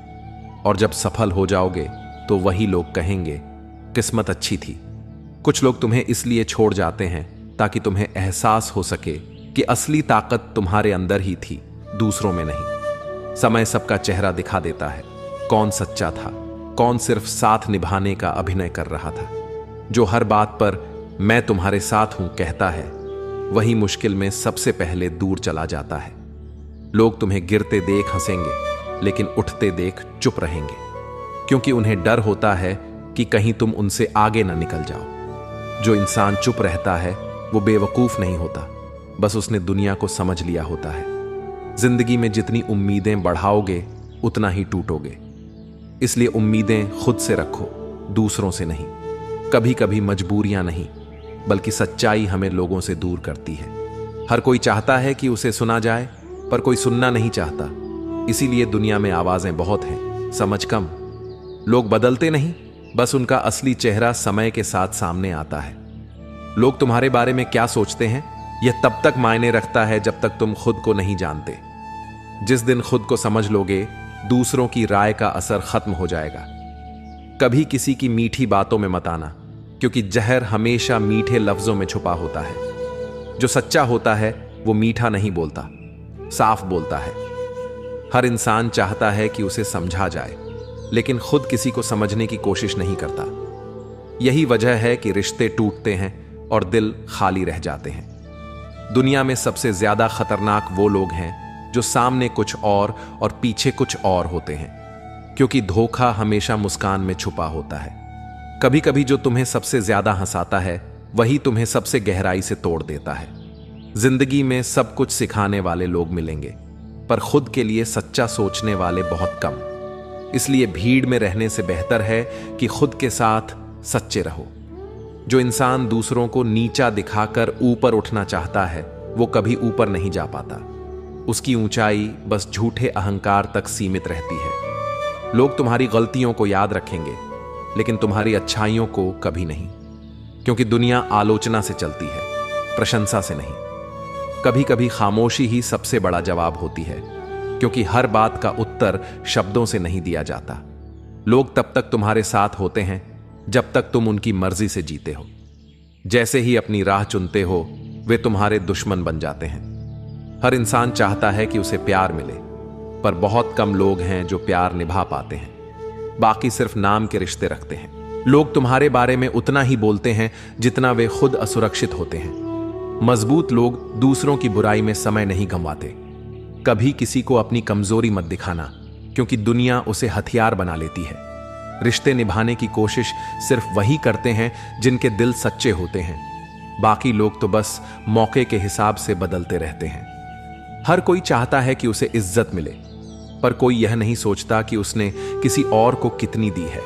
और जब सफल हो जाओगे तो वही लोग कहेंगे किस्मत अच्छी थी। कुछ लोग तुम्हें इसलिए छोड़ जाते हैं ताकि तुम्हें एहसास हो सके कि असली ताकत तुम्हारे अंदर ही थी, दूसरों में नहीं। समय सबका चेहरा दिखा देता है, कौन सच्चा था, कौन सिर्फ साथ निभाने का अभिनय कर रहा था। जो हर बात पर मैं तुम्हारे साथ हूं कहता है, वही मुश्किल में सबसे पहले दूर चला जाता है। लोग तुम्हें गिरते देख हंसेंगे, लेकिन उठते देख चुप रहेंगे, क्योंकि उन्हें डर होता है कि कहीं तुम उनसे आगे ना निकल जाओ। जो इंसान चुप रहता है वो बेवकूफ नहीं होता, बस उसने दुनिया को समझ लिया होता है। जिंदगी में जितनी उम्मीदें बढ़ाओगे उतना ही टूटोगे। इसलिए उम्मीदें खुद से रखो, दूसरों से नहीं। कभी कभी मजबूरियां नहीं, बल्कि सच्चाई हमें लोगों से दूर करती है। हर कोई चाहता है कि उसे सुना जाए, पर कोई सुनना नहीं चाहता। इसीलिए दुनिया में आवाजें बहुत हैं, समझ कम। लोग बदलते नहीं, बस उनका असली चेहरा समय के साथ सामने आता है। लोग तुम्हारे बारे में क्या सोचते हैं यह तब तक मायने रखता है जब तक तुम खुद को नहीं जानते। जिस दिन खुद को समझ लोगे, दूसरों की राय का असर खत्म हो जाएगा। कभी किसी की मीठी बातों में मत आना, क्योंकि जहर हमेशा मीठे लफ्जों में छुपा होता है। जो सच्चा होता है वो मीठा नहीं बोलता, साफ बोलता है। हर इंसान चाहता है कि उसे समझा जाए, लेकिन खुद किसी को समझने की कोशिश नहीं करता। यही वजह है कि रिश्ते टूटते हैं और दिल खाली रह जाते हैं। दुनिया में सबसे ज्यादा खतरनाक वो लोग हैं जो सामने कुछ और पीछे कुछ और होते हैं, क्योंकि धोखा हमेशा मुस्कान में छुपा होता है। कभी कभी जो तुम्हें सबसे ज्यादा हंसाता है वही तुम्हें सबसे गहराई से तोड़ देता है। जिंदगी में सब कुछ सिखाने वाले लोग मिलेंगे, पर खुद के लिए सच्चा सोचने वाले बहुत कम। इसलिए भीड़ में रहने से बेहतर है कि खुद के साथ सच्चे रहो। जो इंसान दूसरों को नीचा दिखाकर ऊपर उठना चाहता है वो कभी ऊपर नहीं जा पाता। उसकी ऊंचाई बस झूठे अहंकार तक सीमित रहती है। लोग तुम्हारी गलतियों को याद रखेंगे, लेकिन तुम्हारी अच्छाइयों को कभी नहीं, क्योंकि दुनिया आलोचना से चलती है, प्रशंसा से नहीं। कभी कभी खामोशी ही सबसे बड़ा जवाब होती है, क्योंकि हर बात का उत्तर शब्दों से नहीं दिया जाता। लोग तब तक तुम्हारे साथ होते हैं जब तक तुम उनकी मर्जी से जीते हो। जैसे ही अपनी राह चुनते हो वे तुम्हारे दुश्मन बन जाते हैं। हर इंसान चाहता है कि उसे प्यार मिले, पर बहुत कम लोग हैं जो प्यार निभा पाते हैं। बाकी सिर्फ नाम के रिश्ते रखते हैं। लोग तुम्हारे बारे में उतना ही बोलते हैं जितना वे खुद असुरक्षित होते हैं। मजबूत लोग दूसरों की बुराई में समय नहीं गंवाते। कभी किसी को अपनी कमजोरी मत दिखाना, क्योंकि दुनिया उसे हथियार बना लेती है। रिश्ते निभाने की कोशिश सिर्फ वही करते हैं जिनके दिल सच्चे होते हैं। बाकी लोग तो बस मौके के हिसाब से बदलते रहते हैं। हर कोई चाहता है कि उसे इज्जत मिले, पर कोई यह नहीं सोचता कि उसने किसी और को कितनी दी है।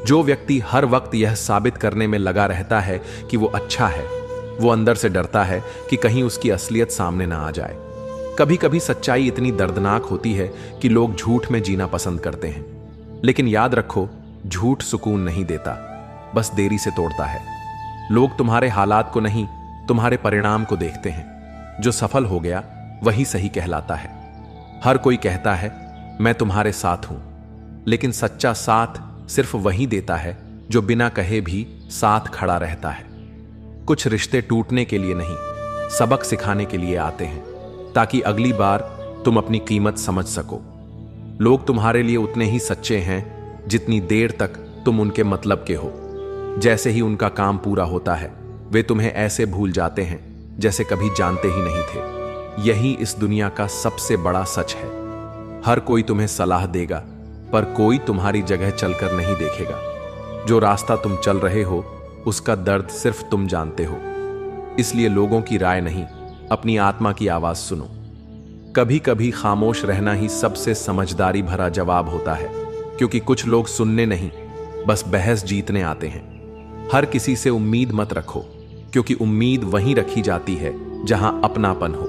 जो व्यक्ति हर वक्त यह साबित करने में लगा रहता है कि वो अच्छा है, वो अंदर से डरता है कि कहीं उसकी असलियत सामने ना आ जाए। कभी कभी सच्चाई इतनी दर्दनाक होती है कि लोग झूठ में जीना पसंद करते हैं। लेकिन याद रखो, झूठ सुकून नहीं देता, बस देरी से तोड़ता है। लोग तुम्हारे हालात को नहीं, तुम्हारे परिणाम को देखते हैं। जो सफल हो गया वही सही कहलाता है। हर कोई कहता है मैं तुम्हारे साथ हूं, लेकिन सच्चा साथ सिर्फ वही देता है जो बिना कहे भी साथ खड़ा रहता है। कुछ रिश्ते टूटने के लिए नहीं, सबक सिखाने के लिए आते हैं, ताकि अगली बार तुम अपनी कीमत समझ सको। लोग तुम्हारे लिए उतने ही सच्चे हैं जितनी देर तक तुम उनके मतलब के हो। जैसे ही उनका काम पूरा होता है, वे तुम्हें ऐसे भूल जाते हैं जैसे कभी जानते ही नहीं थे। यही इस दुनिया का सबसे बड़ा सच है। हर कोई तुम्हें सलाह देगा, पर कोई तुम्हारी जगह चलकर नहीं देखेगा। जो रास्ता तुम चल रहे हो, उसका दर्द सिर्फ तुम जानते हो। इसलिए लोगों की राय नहीं, अपनी आत्मा की आवाज सुनो। कभी कभी खामोश रहना ही सबसे समझदारी भरा जवाब होता है, क्योंकि कुछ लोग सुनने नहीं, बस बहस जीतने आते हैं। हर किसी से उम्मीद मत रखो, क्योंकि उम्मीद वहीं रखी जाती है जहां अपनापन हो,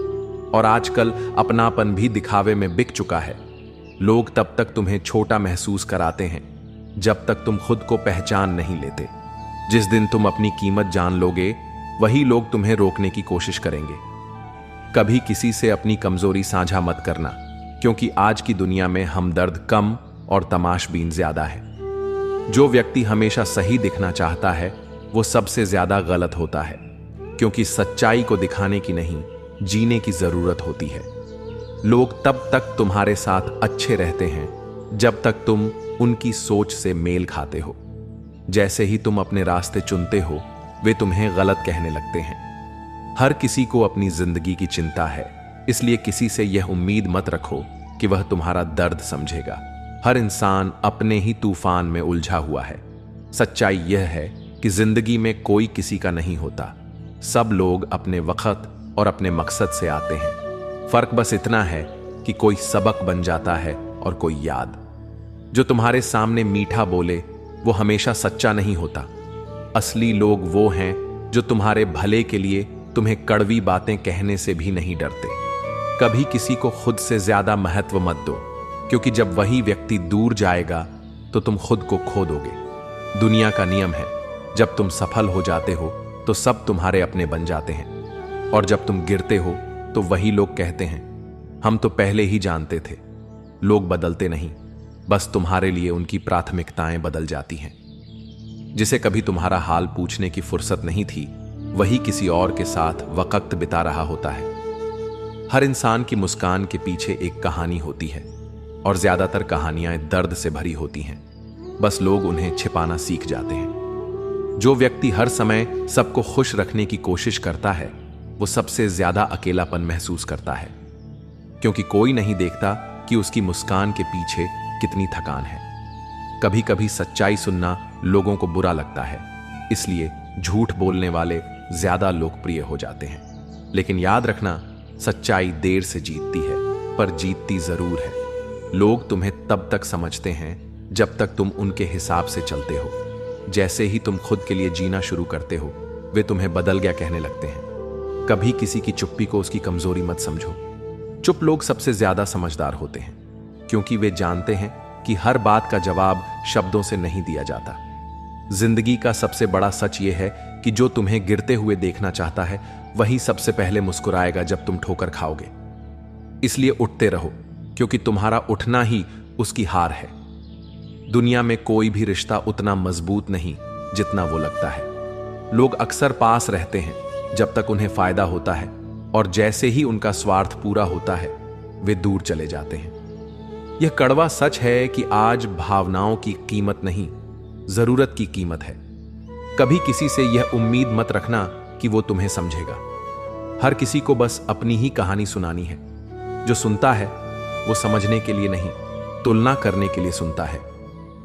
और आजकल अपनापन भी दिखावे में बिक चुका है। लोग तब तक तुम्हें छोटा महसूस कराते हैं जब तक तुम खुद को पहचान नहीं लेते। जिस दिन तुम अपनी कीमत जान लोगे, वही लोग तुम्हें रोकने की कोशिश करेंगे। कभी किसी से अपनी कमजोरी साझा मत करना, क्योंकि आज की दुनिया में हमदर्द कम और तमाशबीन ज्यादा है। जो व्यक्ति हमेशा सही दिखना चाहता है, वो सबसे ज्यादा गलत होता है, क्योंकि सच्चाई को दिखाने की नहीं, जीने की जरूरत होती है। लोग तब तक तुम्हारे साथ अच्छे रहते हैं जब तक तुम उनकी सोच से मेल खाते हो। जैसे ही तुम अपने रास्ते चुनते हो, वे तुम्हें गलत कहने लगते हैं। हर किसी को अपनी जिंदगी की चिंता है, इसलिए किसी से यह उम्मीद मत रखो कि वह तुम्हारा दर्द समझेगा। हर इंसान अपने ही तूफान में उलझा हुआ है। सच्चाई यह है कि जिंदगी में कोई किसी का नहीं होता। सब लोग अपने वक्त और अपने मकसद से आते हैं। फर्क बस इतना है कि कोई सबक बन जाता है और कोई याद। जो तुम्हारे सामने मीठा बोले, वो हमेशा सच्चा नहीं होता। असली लोग वो हैं जो तुम्हारे भले के लिए तुम्हें कड़वी बातें कहने से भी नहीं डरते। कभी किसी को खुद से ज्यादा महत्व मत दो, क्योंकि जब वही व्यक्ति दूर जाएगा तो तुम खुद को खो दोगे। दुनिया का नियम है, जब तुम सफल हो जाते हो तो सब तुम्हारे अपने बन जाते हैं, और जब तुम गिरते हो तो वही लोग कहते हैं हम तो पहले ही जानते थे। लोग बदलते नहीं, बस तुम्हारे लिए उनकी प्राथमिकताएं बदल जाती हैं। जिसे कभी तुम्हारा हाल पूछने की फुर्सत नहीं थी, वही किसी और के साथ वक्त बिता रहा होता है। हर इंसान की मुस्कान के पीछे एक कहानी होती है, और ज्यादातर कहानियां दर्द से भरी होती हैं, बस लोग उन्हें छिपाना सीख जाते हैं। जो व्यक्ति हर समय सबको खुश रखने की कोशिश करता है, वो सबसे ज्यादा अकेलापन महसूस करता है, क्योंकि कोई नहीं देखता कि उसकी मुस्कान के पीछे कितनी थकान है। कभी कभी सच्चाई सुनना लोगों को बुरा लगता है, इसलिए झूठ बोलने वाले ज्यादा लोकप्रिय हो जाते हैं। लेकिन याद रखना, सच्चाई देर से जीतती है, पर जीतती जरूर है। लोग तुम्हें तब तक समझते हैं जब तक तुम उनके हिसाब से चलते हो। जैसे ही तुम खुद के लिए जीना शुरू करते हो, वे तुम्हें बदल गया कहने लगते हैं। कभी किसी की चुप्पी को उसकी कमजोरी मत समझो। चुप लोग सबसे ज्यादा समझदार होते हैं, क्योंकि वे जानते हैं कि हर बात का जवाब शब्दों से नहीं दिया जाता। जिंदगी का सबसे बड़ा सच यह है कि जो तुम्हें गिरते हुए देखना चाहता है, वही सबसे पहले मुस्कुराएगा जब तुम ठोकर खाओगे। इसलिए उठते रहो, क्योंकि तुम्हारा उठना ही उसकी हार है। दुनिया में कोई भी रिश्ता उतना मजबूत नहीं जितना वो लगता है। लोग अक्सर पास रहते हैं जब तक उन्हें फायदा होता है, और जैसे ही उनका स्वार्थ पूरा होता है, वे दूर चले जाते हैं। यह कड़वा सच है कि आज भावनाओं की कीमत नहीं, जरूरत की कीमत है। कभी किसी से यह उम्मीद मत रखना कि वो तुम्हें समझेगा। हर किसी को बस अपनी ही कहानी सुनानी है। जो सुनता है वो समझने के लिए नहीं, तुलना करने के लिए सुनता है।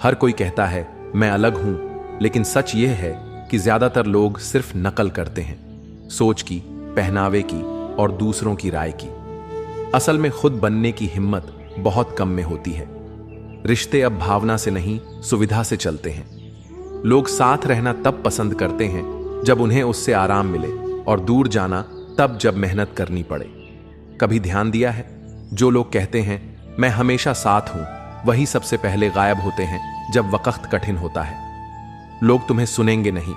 हर कोई कहता है मैं अलग हूं, लेकिन सच यह है कि ज्यादातर लोग सिर्फ नकल करते हैं, सोच की, पहनावे की और दूसरों की राय की। असल में खुद बनने की हिम्मत बहुत कम में होती है। रिश्ते अब भावना से नहीं, सुविधा से चलते हैं। लोग साथ रहना तब पसंद करते हैं जब उन्हें उससे आराम मिले, और दूर जाना तब जब मेहनत करनी पड़े। कभी ध्यान दिया है, जो लोग कहते हैं मैं हमेशा साथ हूं, वही सबसे पहले गायब होते हैं जब वक्त कठिन होता है। लोग तुम्हें सुनेंगे नहीं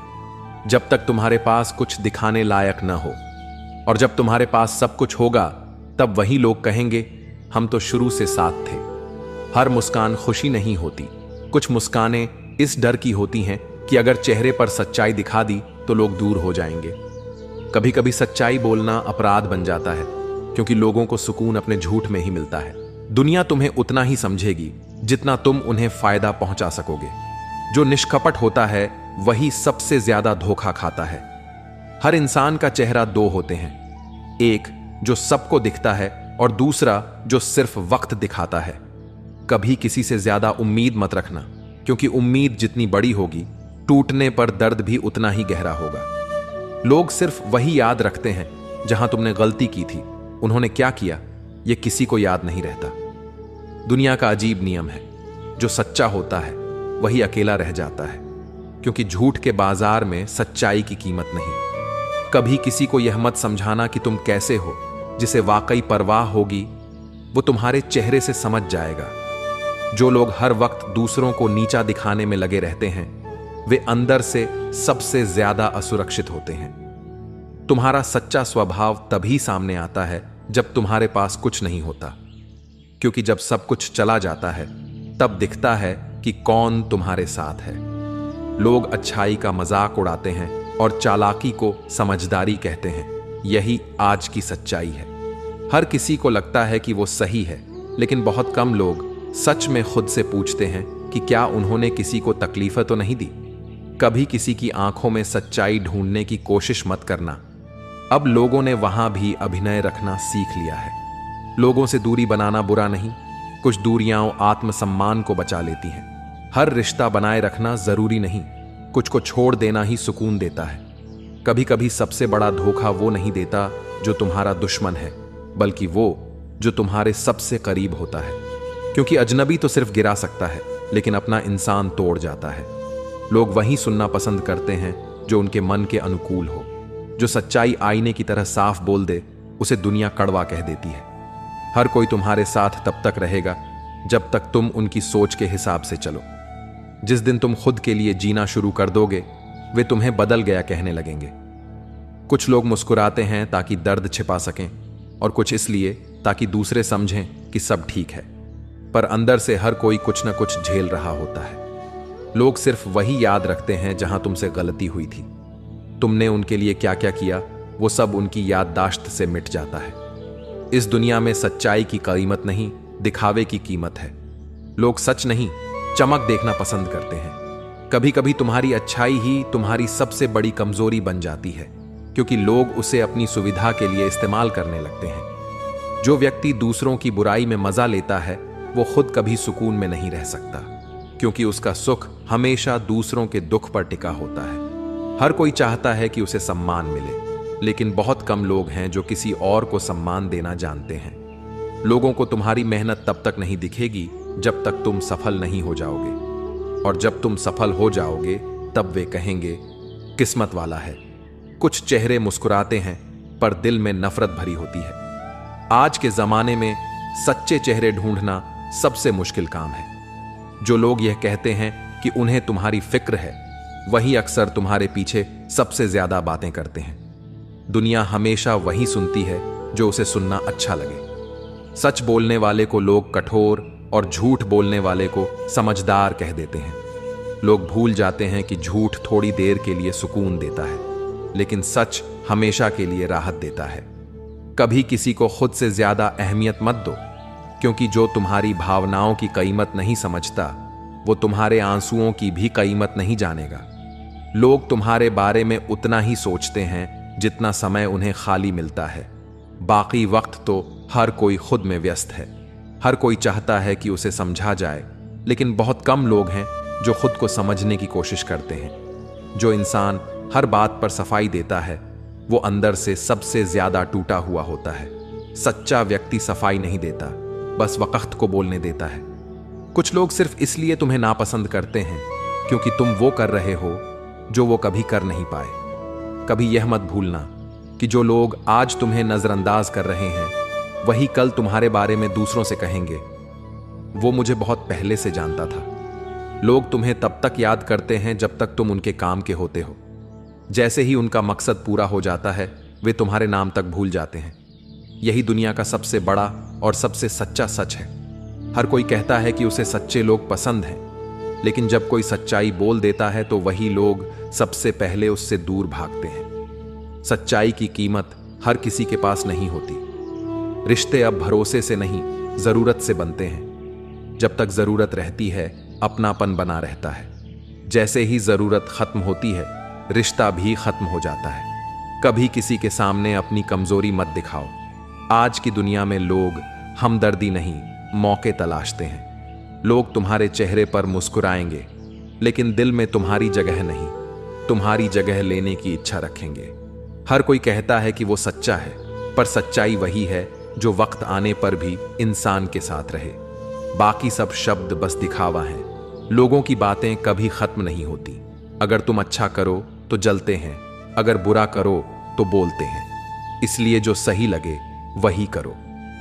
जब तक तुम्हारे पास कुछ दिखाने लायक न हो, और जब तुम्हारे पास सब कुछ होगा तब वही लोग कहेंगे हम तो शुरू से साथ थे। हर मुस्कान खुशी नहीं होती। कुछ मुस्कानें इस डर की होती हैं कि अगर चेहरे पर सच्चाई दिखा दी तो लोग दूर हो जाएंगे। कभी कभी सच्चाई बोलना अपराध बन जाता है, क्योंकि लोगों को सुकून अपने झूठ में ही मिलता है। दुनिया तुम्हें उतना ही समझेगी जितना तुम उन्हें फायदा पहुंचा सकोगे। जो निष्कपट होता है वही सबसे ज्यादा धोखा खाता है। हर इंसान का चेहरा दो होते हैं, एक जो सबको दिखता है और दूसरा जो सिर्फ वक्त दिखाता है। कभी किसी से ज्यादा उम्मीद मत रखना, क्योंकि उम्मीद जितनी बड़ी होगी, टूटने पर दर्द भी उतना ही गहरा होगा। लोग सिर्फ वही याद रखते हैं जहां तुमने गलती की थी। उन्होंने क्या किया यह किसी को याद नहीं रहता। दुनिया का अजीब नियम है, जो सच्चा होता है वही अकेला रह जाता है, क्योंकि झूठ के बाजार में सच्चाई की कीमत नहीं। कभी किसी को यह मत समझाना कि तुम कैसे हो। जिसे वाकई परवाह होगी वो तुम्हारे चेहरे से समझ जाएगा। जो लोग हर वक्त दूसरों को नीचा दिखाने में लगे रहते हैं, वे अंदर से सबसे ज्यादा असुरक्षित होते हैं। तुम्हारा सच्चा स्वभाव तभी सामने आता है जब तुम्हारे पास कुछ नहीं होता, क्योंकि जब सब कुछ चला जाता है तब दिखता है कि कौन तुम्हारे साथ है। लोग अच्छाई का मजाक उड़ाते हैं और चालाकी को समझदारी कहते हैं। यही आज की सच्चाई है। हर किसी को लगता है कि वो सही है, लेकिन बहुत कम लोग सच में खुद से पूछते हैं कि क्या उन्होंने किसी को तकलीफ तो नहीं दी। कभी किसी की आंखों में सच्चाई ढूंढने की कोशिश मत करना। अब लोगों ने वहां भी अभिनय रखना सीख लिया है। लोगों से दूरी बनाना बुरा नहीं, कुछ दूरियां आत्मसम्मान को बचा लेती हैं। हर रिश्ता बनाए रखना जरूरी नहीं, कुछ को छोड़ देना ही सुकून देता है। कभी कभी सबसे बड़ा धोखा वो नहीं देता जो तुम्हारा दुश्मन है, बल्कि वो जो तुम्हारे सबसे करीब होता है। क्योंकि अजनबी तो सिर्फ गिरा सकता है, लेकिन अपना इंसान तोड़ जाता है। लोग वही सुनना पसंद करते हैं जो उनके मन के अनुकूल हो। जो सच्चाई आईने की तरह साफ बोल दे, उसे दुनिया कड़वा कह देती है। हर कोई तुम्हारे साथ तब तक रहेगा जब तक तुम उनकी सोच के हिसाब से चलो। जिस दिन तुम खुद के लिए जीना शुरू कर दोगे, वे तुम्हें बदल गया कहने लगेंगे। कुछ लोग मुस्कुराते हैं ताकि दर्द छिपा सकें, और कुछ इसलिए ताकि दूसरे समझें कि सब ठीक है, पर अंदर से हर कोई कुछ न कुछ झेल रहा होता है। लोग सिर्फ वही याद रखते हैं जहां तुमसे गलती हुई थी। तुमने उनके लिए क्या क्या किया, वो सब उनकी याददाश्त से मिट जाता है। इस दुनिया में सच्चाई की कीमत नहीं, दिखावे की कीमत है। लोग सच नहीं, चमक देखना पसंद करते हैं। कभी कभी तुम्हारी अच्छाई ही तुम्हारी सबसे बड़ी कमजोरी बन जाती है, क्योंकि लोग उसे अपनी सुविधा के लिए इस्तेमाल करने लगते हैं। जो व्यक्ति दूसरों की बुराई में मजा लेता है, वो खुद कभी सुकून में नहीं रह सकता, क्योंकि उसका सुख हमेशा दूसरों के दुख पर टिका होता है। हर कोई चाहता है कि उसे सम्मान मिले, लेकिन बहुत कम लोग हैं जो किसी और को सम्मान देना जानते हैं। लोगों को तुम्हारी मेहनत तब तक नहीं दिखेगी जब तक तुम सफल नहीं हो जाओगे, और जब तुम सफल हो जाओगे तब वे कहेंगे किस्मत वाला है। कुछ चेहरे मुस्कुराते हैं पर दिल में नफरत भरी होती है। आज के जमाने में सच्चे चेहरे ढूंढना सबसे मुश्किल काम है। जो लोग यह कहते हैं कि उन्हें तुम्हारी फिक्र है, वही अक्सर तुम्हारे पीछे सबसे ज्यादा बातें करते हैं। दुनिया हमेशा वही सुनती है जो उसे सुनना अच्छा लगे। सच बोलने वाले को लोग कठोर और झूठ बोलने वाले को समझदार कह देते हैं। लोग भूल जाते हैं कि झूठ थोड़ी देर के लिए सुकून देता है, लेकिन सच हमेशा के लिए राहत देता है। कभी किसी को खुद से ज्यादा अहमियत मत दो, क्योंकि जो तुम्हारी भावनाओं की कीमत नहीं समझता, वो तुम्हारे आंसुओं की भी कीमत नहीं जानेगा। लोग तुम्हारे बारे में उतना ही सोचते हैं जितना समय उन्हें खाली मिलता है। बाकी वक्त तो हर कोई खुद में व्यस्त है। हर कोई चाहता है कि उसे समझा जाए, लेकिन बहुत कम लोग हैं जो खुद को समझने की कोशिश करते हैं। जो इंसान हर बात पर सफाई देता है वो अंदर से सबसे ज्यादा टूटा हुआ होता है। सच्चा व्यक्ति सफाई नहीं देता, बस वक्त को बोलने देता है। कुछ लोग सिर्फ इसलिए तुम्हें नापसंद करते हैं क्योंकि तुम वो कर रहे हो जो वो कभी कर नहीं पाए। कभी यह मत भूलना कि जो लोग आज तुम्हें नजरअंदाज कर रहे हैं वही कल तुम्हारे बारे में दूसरों से कहेंगे, वो मुझे बहुत पहले से जानता था। लोग तुम्हें तब तक याद करते हैं जब तक तुम उनके काम के होते हो। जैसे ही उनका मकसद पूरा हो जाता है वे तुम्हारे नाम तक भूल जाते हैं। यही दुनिया का सबसे बड़ा और सबसे सच्चा सच है। हर कोई कहता है कि उसे सच्चे लोग पसंद हैं, लेकिन जब कोई सच्चाई बोल देता है तो वही लोग सबसे पहले उससे दूर भागते हैं। सच्चाई की कीमत हर किसी के पास नहीं होती। रिश्ते अब भरोसे से नहीं, जरूरत से बनते हैं। जब तक जरूरत रहती है अपनापन बना रहता है। जैसे ही जरूरत खत्म होती है रिश्ता भी खत्म हो जाता है। कभी किसी के सामने अपनी कमजोरी मत दिखाओ। आज की दुनिया में लोग हमदर्दी नहीं, मौके तलाशते हैं। लोग तुम्हारे चेहरे पर मुस्कुराएंगे, लेकिन दिल में तुम्हारी जगह नहीं, तुम्हारी जगह लेने की इच्छा रखेंगे। हर कोई कहता है कि वो सच्चा है, पर सच्चाई वही है जो वक्त आने पर भी इंसान के साथ रहे। बाकी सब शब्द बस दिखावा है। लोगों की बातें कभी खत्म नहीं होती। अगर तुम अच्छा करो तो जलते हैं, अगर बुरा करो तो बोलते हैं। इसलिए जो सही लगे वही करो,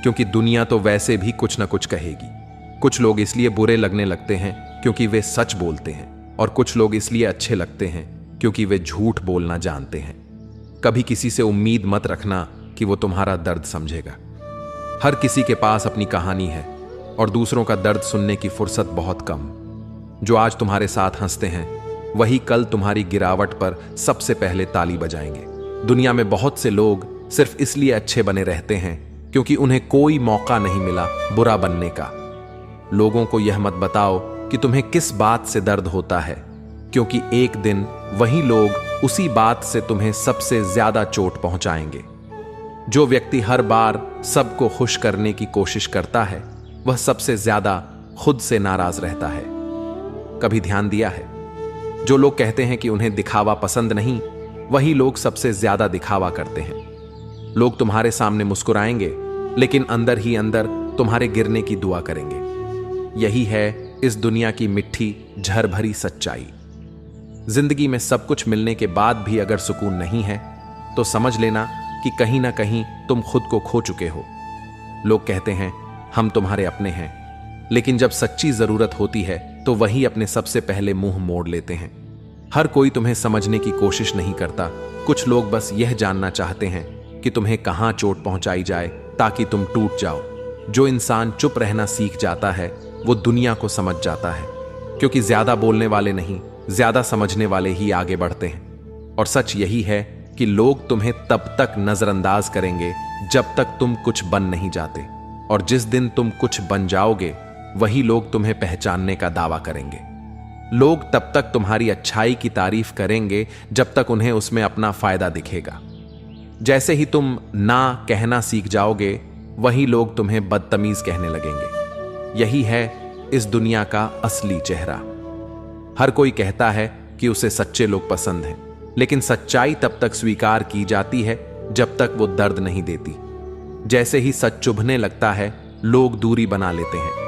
क्योंकि दुनिया तो वैसे भी कुछ ना कुछ कहेगी। कुछ लोग इसलिए बुरे लगने लगते हैं क्योंकि वे सच बोलते हैं, और कुछ लोग इसलिए अच्छे लगते हैं क्योंकि वे झूठ बोलना जानते हैं। कभी किसी से उम्मीद मत रखना कि वो तुम्हारा दर्द समझेगा। हर किसी के पास अपनी कहानी है और दूसरों का दर्द सुनने की फुर्सत बहुत कम। जो आज तुम्हारे साथ हंसते हैं वही कल तुम्हारी गिरावट पर सबसे पहले ताली बजाएंगे। दुनिया में बहुत से लोग सिर्फ इसलिए अच्छे बने रहते हैं क्योंकि उन्हें कोई मौका नहीं मिला बुरा बनने का। लोगों को यह मत बताओ कि तुम्हें किस बात से दर्द होता है, क्योंकि एक दिन वही लोग उसी बात से तुम्हें सबसे ज्यादा चोट पहुंचाएंगे। जो व्यक्ति हर बार सबको खुश करने की कोशिश करता है वह सबसे ज्यादा खुद से नाराज रहता है। कभी ध्यान दिया है, जो लोग कहते हैं कि उन्हें दिखावा पसंद नहीं, वही लोग सबसे ज्यादा दिखावा करते हैं। लोग तुम्हारे सामने मुस्कुराएंगे, लेकिन अंदर ही अंदर तुम्हारे गिरने की दुआ करेंगे। यही है इस दुनिया की मिट्टी झर भरी सच्चाई। जिंदगी में सब कुछ मिलने के बाद भी अगर सुकून नहीं है तो समझ लेना कि कहीं ना कहीं तुम खुद को खो चुके हो। लोग कहते हैं हम तुम्हारे अपने हैं, लेकिन जब सच्ची जरूरत होती है तो वही अपने सबसे पहले मुंह मोड़ लेते हैं। हर कोई तुम्हें समझने की कोशिश नहीं करता। कुछ लोग बस यह जानना चाहते हैं कि तुम्हें कहां चोट पहुंचाई जाए ताकि तुम टूट जाओ। जो इंसान चुप रहना सीख जाता है वो दुनिया को समझ जाता है, क्योंकि ज्यादा बोलने वाले नहीं, ज्यादा समझने वाले ही आगे बढ़ते हैं। और सच यही है कि लोग तुम्हें तब तक नजरअंदाज करेंगे जब तक तुम कुछ बन नहीं जाते, और जिस दिन तुम कुछ बन जाओगे वही लोग तुम्हें पहचानने का दावा करेंगे। लोग तब तक तुम्हारी अच्छाई की तारीफ करेंगे जब तक उन्हें उसमें अपना फायदा दिखेगा। जैसे ही तुम ना कहना सीख जाओगे वही लोग तुम्हें बदतमीज कहने लगेंगे। यही है इस दुनिया का असली चेहरा। हर कोई कहता है कि उसे सच्चे लोग पसंद हैं, लेकिन सच्चाई तब तक स्वीकार की जाती है जब तक वो दर्द नहीं देती। जैसे ही सच चुभने लगता है लोग दूरी बना लेते हैं।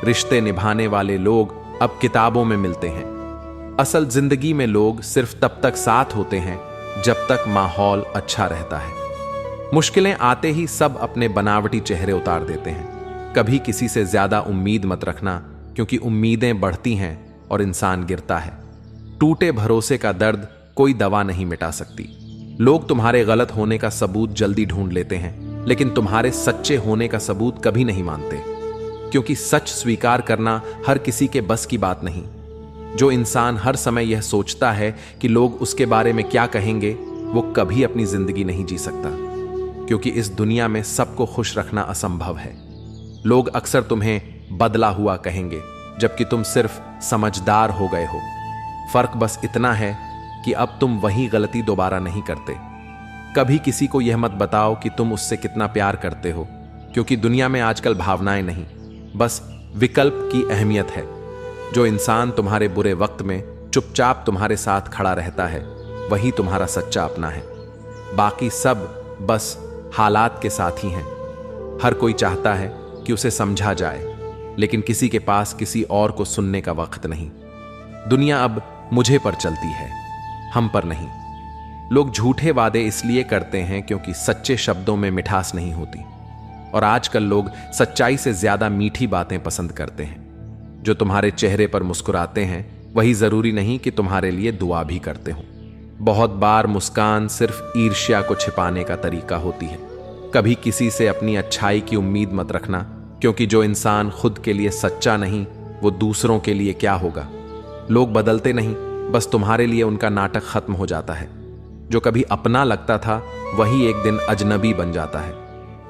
रिश्ते निभाने वाले लोग अब किताबों में मिलते हैं। असल जिंदगी में लोग सिर्फ तब तक साथ होते हैं जब तक माहौल अच्छा रहता है। मुश्किलें आते ही सब अपने बनावटी चेहरे उतार देते हैं। कभी किसी से ज्यादा उम्मीद मत रखना, क्योंकि उम्मीदें बढ़ती हैं और इंसान गिरता है। टूटे भरोसे का दर्द कोई दवा नहीं मिटा सकती। लोग तुम्हारे गलत होने का सबूत जल्दी ढूंढ लेते हैं, लेकिन तुम्हारे सच्चे होने का सबूत कभी नहीं मानते, क्योंकि सच स्वीकार करना हर किसी के बस की बात नहीं। जो इंसान हर समय यह सोचता है कि लोग उसके बारे में क्या कहेंगे, वो कभी अपनी जिंदगी नहीं जी सकता, क्योंकि इस दुनिया में सबको खुश रखना असंभव है। लोग अक्सर तुम्हें बदला हुआ कहेंगे, जबकि तुम सिर्फ समझदार हो गए हो। फर्क बस इतना है कि अब तुम वही गलती दोबारा नहीं करते। कभी किसी को यह मत बताओ कि तुम उससे कितना प्यार करते हो, क्योंकि दुनिया में आजकल भावनाएं नहीं, बस विकल्प की अहमियत है। जो इंसान तुम्हारे बुरे वक्त में चुपचाप तुम्हारे साथ खड़ा रहता है, वही तुम्हारा सच्चा अपना है। बाकी सब बस हालात के साथ ही हैं। हर कोई चाहता है कि उसे समझा जाए, लेकिन किसी के पास किसी और को सुनने का वक्त नहीं। दुनिया अब मुझे पर चलती है, हम पर नहीं। लोग झूठे वादे इसलिए करते हैं क्योंकि सच्चे शब्दों में मिठास नहीं होती, और आजकल लोग सच्चाई से ज्यादा मीठी बातें पसंद करते हैं। जो तुम्हारे चेहरे पर मुस्कुराते हैं वही जरूरी नहीं कि तुम्हारे लिए दुआ भी करते हो। बहुत बार मुस्कान सिर्फ ईर्ष्या को छिपाने का तरीका होती है। कभी किसी से अपनी अच्छाई की उम्मीद मत रखना, क्योंकि जो इंसान खुद के लिए सच्चा नहीं, वो दूसरों के लिए क्या होगा। लोग बदलते नहीं, बस तुम्हारे लिए उनका नाटक खत्म हो जाता है। जो कभी अपना लगता था वही एक दिन अजनबी बन जाता है।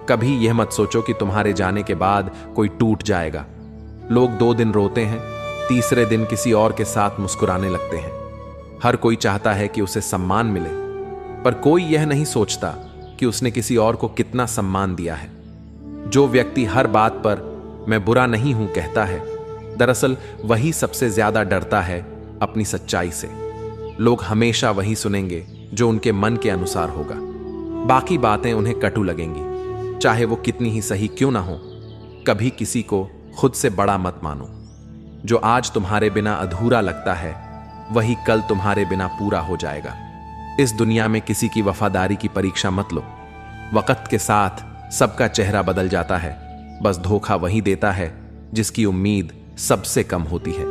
कभी यह मत सोचो कि तुम्हारे जाने के बाद कोई टूट जाएगा। लोग 2 दिन रोते हैं, तीसरे दिन किसी और के साथ मुस्कुराने लगते हैं। हर कोई चाहता है कि उसे सम्मान मिले, पर कोई यह नहीं सोचता कि उसने किसी और को कितना सम्मान दिया है। जो व्यक्ति हर बात पर मैं बुरा नहीं हूं कहता है, दरअसल वही सबसे ज्यादा डरता है अपनी सच्चाई से। लोग हमेशा वही सुनेंगे जो उनके मन के अनुसार होगा। बाकी बातें उन्हें कटु लगेंगी, चाहे वो कितनी ही सही क्यों ना हो। कभी किसी को खुद से बड़ा मत मानो। जो आज तुम्हारे बिना अधूरा लगता है, वही कल तुम्हारे बिना पूरा हो जाएगा। इस दुनिया में किसी की वफादारी की परीक्षा मत लो। वक्त के साथ सबका चेहरा बदल जाता है, बस धोखा वही देता है जिसकी उम्मीद सबसे कम होती है।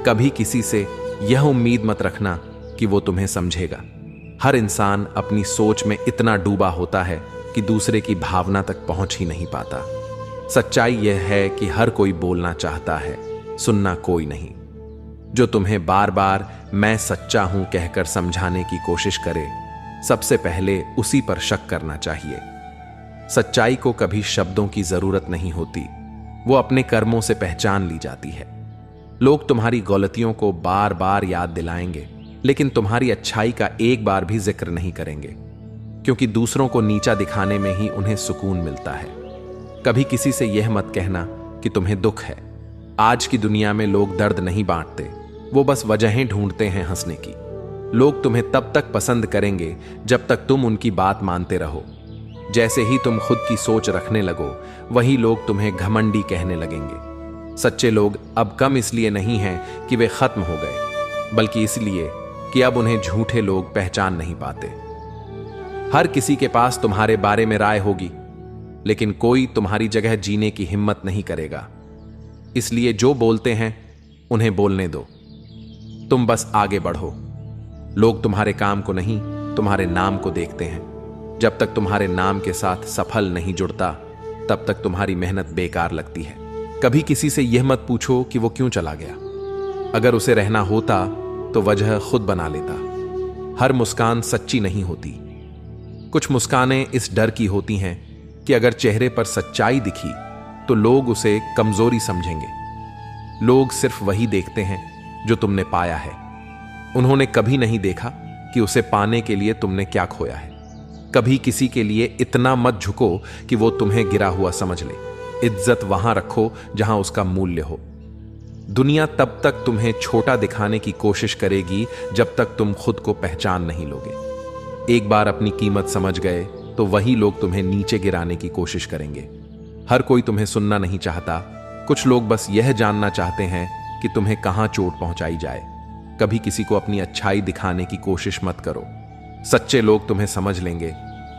कभी किसी से यह उम्मीद मत रखना कि वो तुम्हें समझेगा। हर इंसान अपनी सोच में इतना डूबा होता है कि दूसरे की भावना तक पहुंच ही नहीं पाता। सच्चाई यह है कि हर कोई बोलना चाहता है, सुनना कोई नहीं। जो तुम्हें बार बार मैं सच्चा हूं कहकर समझाने की कोशिश करे, सबसे पहले उसी पर शक करना चाहिए। सच्चाई को कभी शब्दों की जरूरत नहीं होती, वो अपने कर्मों से पहचान ली जाती है। लोग तुम्हारी गलतियों को बार बार याद दिलाएंगे, लेकिन तुम्हारी अच्छाई का एक बार भी जिक्र नहीं करेंगे, क्योंकि दूसरों को नीचा दिखाने में ही उन्हें सुकून मिलता है। कभी किसी से यह मत कहना कि तुम्हें दुख है। आज की दुनिया में लोग दर्द नहीं बांटते, वो बस वजहें ढूंढते हैं हंसने की। लोग तुम्हें तब तक पसंद करेंगे जब तक तुम उनकी बात मानते रहो। जैसे ही तुम खुद की सोच रखने लगो, वही लोग तुम्हें घमंडी कहने लगेंगे। सच्चे लोग अब कम इसलिए नहीं हैं कि वे खत्म हो गए, बल्कि इसलिए कि अब उन्हें झूठे लोग पहचान नहीं पाते। हर किसी के पास तुम्हारे बारे में राय होगी, लेकिन कोई तुम्हारी जगह जीने की हिम्मत नहीं करेगा। इसलिए जो बोलते हैं उन्हें बोलने दो, तुम बस आगे बढ़ो। लोग तुम्हारे काम को नहीं, तुम्हारे नाम को देखते हैं। जब तक तुम्हारे नाम के साथ सफल नहीं जुड़ता, तब तक तुम्हारी मेहनत बेकार लगती है। कभी किसी से यह मत पूछो कि वो क्यों चला गया। अगर उसे रहना होता तो वजह खुद बना लेता। हर मुस्कान सच्ची नहीं होती। कुछ मुस्कानें इस डर की होती हैं कि अगर चेहरे पर सच्चाई दिखी तो लोग उसे कमजोरी समझेंगे। लोग सिर्फ वही देखते हैं जो तुमने पाया है। उन्होंने कभी नहीं देखा कि उसे पाने के लिए तुमने क्या खोया है। कभी किसी के लिए इतना मत झुको कि वो तुम्हें गिरा हुआ समझ ले। इज्जत वहां रखो जहां उसका मूल्य हो। दुनिया तब तक तुम्हें छोटा दिखाने की कोशिश करेगी जब तक तुम खुद को पहचान नहीं लोगे। एक बार अपनी कीमत समझ गए तो वही लोग तुम्हें नीचे गिराने की कोशिश करेंगे। हर कोई तुम्हें सुनना नहीं चाहता। कुछ लोग बस यह जानना चाहते हैं कि तुम्हें कहां चोट पहुंचाई जाए। कभी किसी को अपनी अच्छाई दिखाने की कोशिश मत करो। सच्चे लोग तुम्हें समझ लेंगे,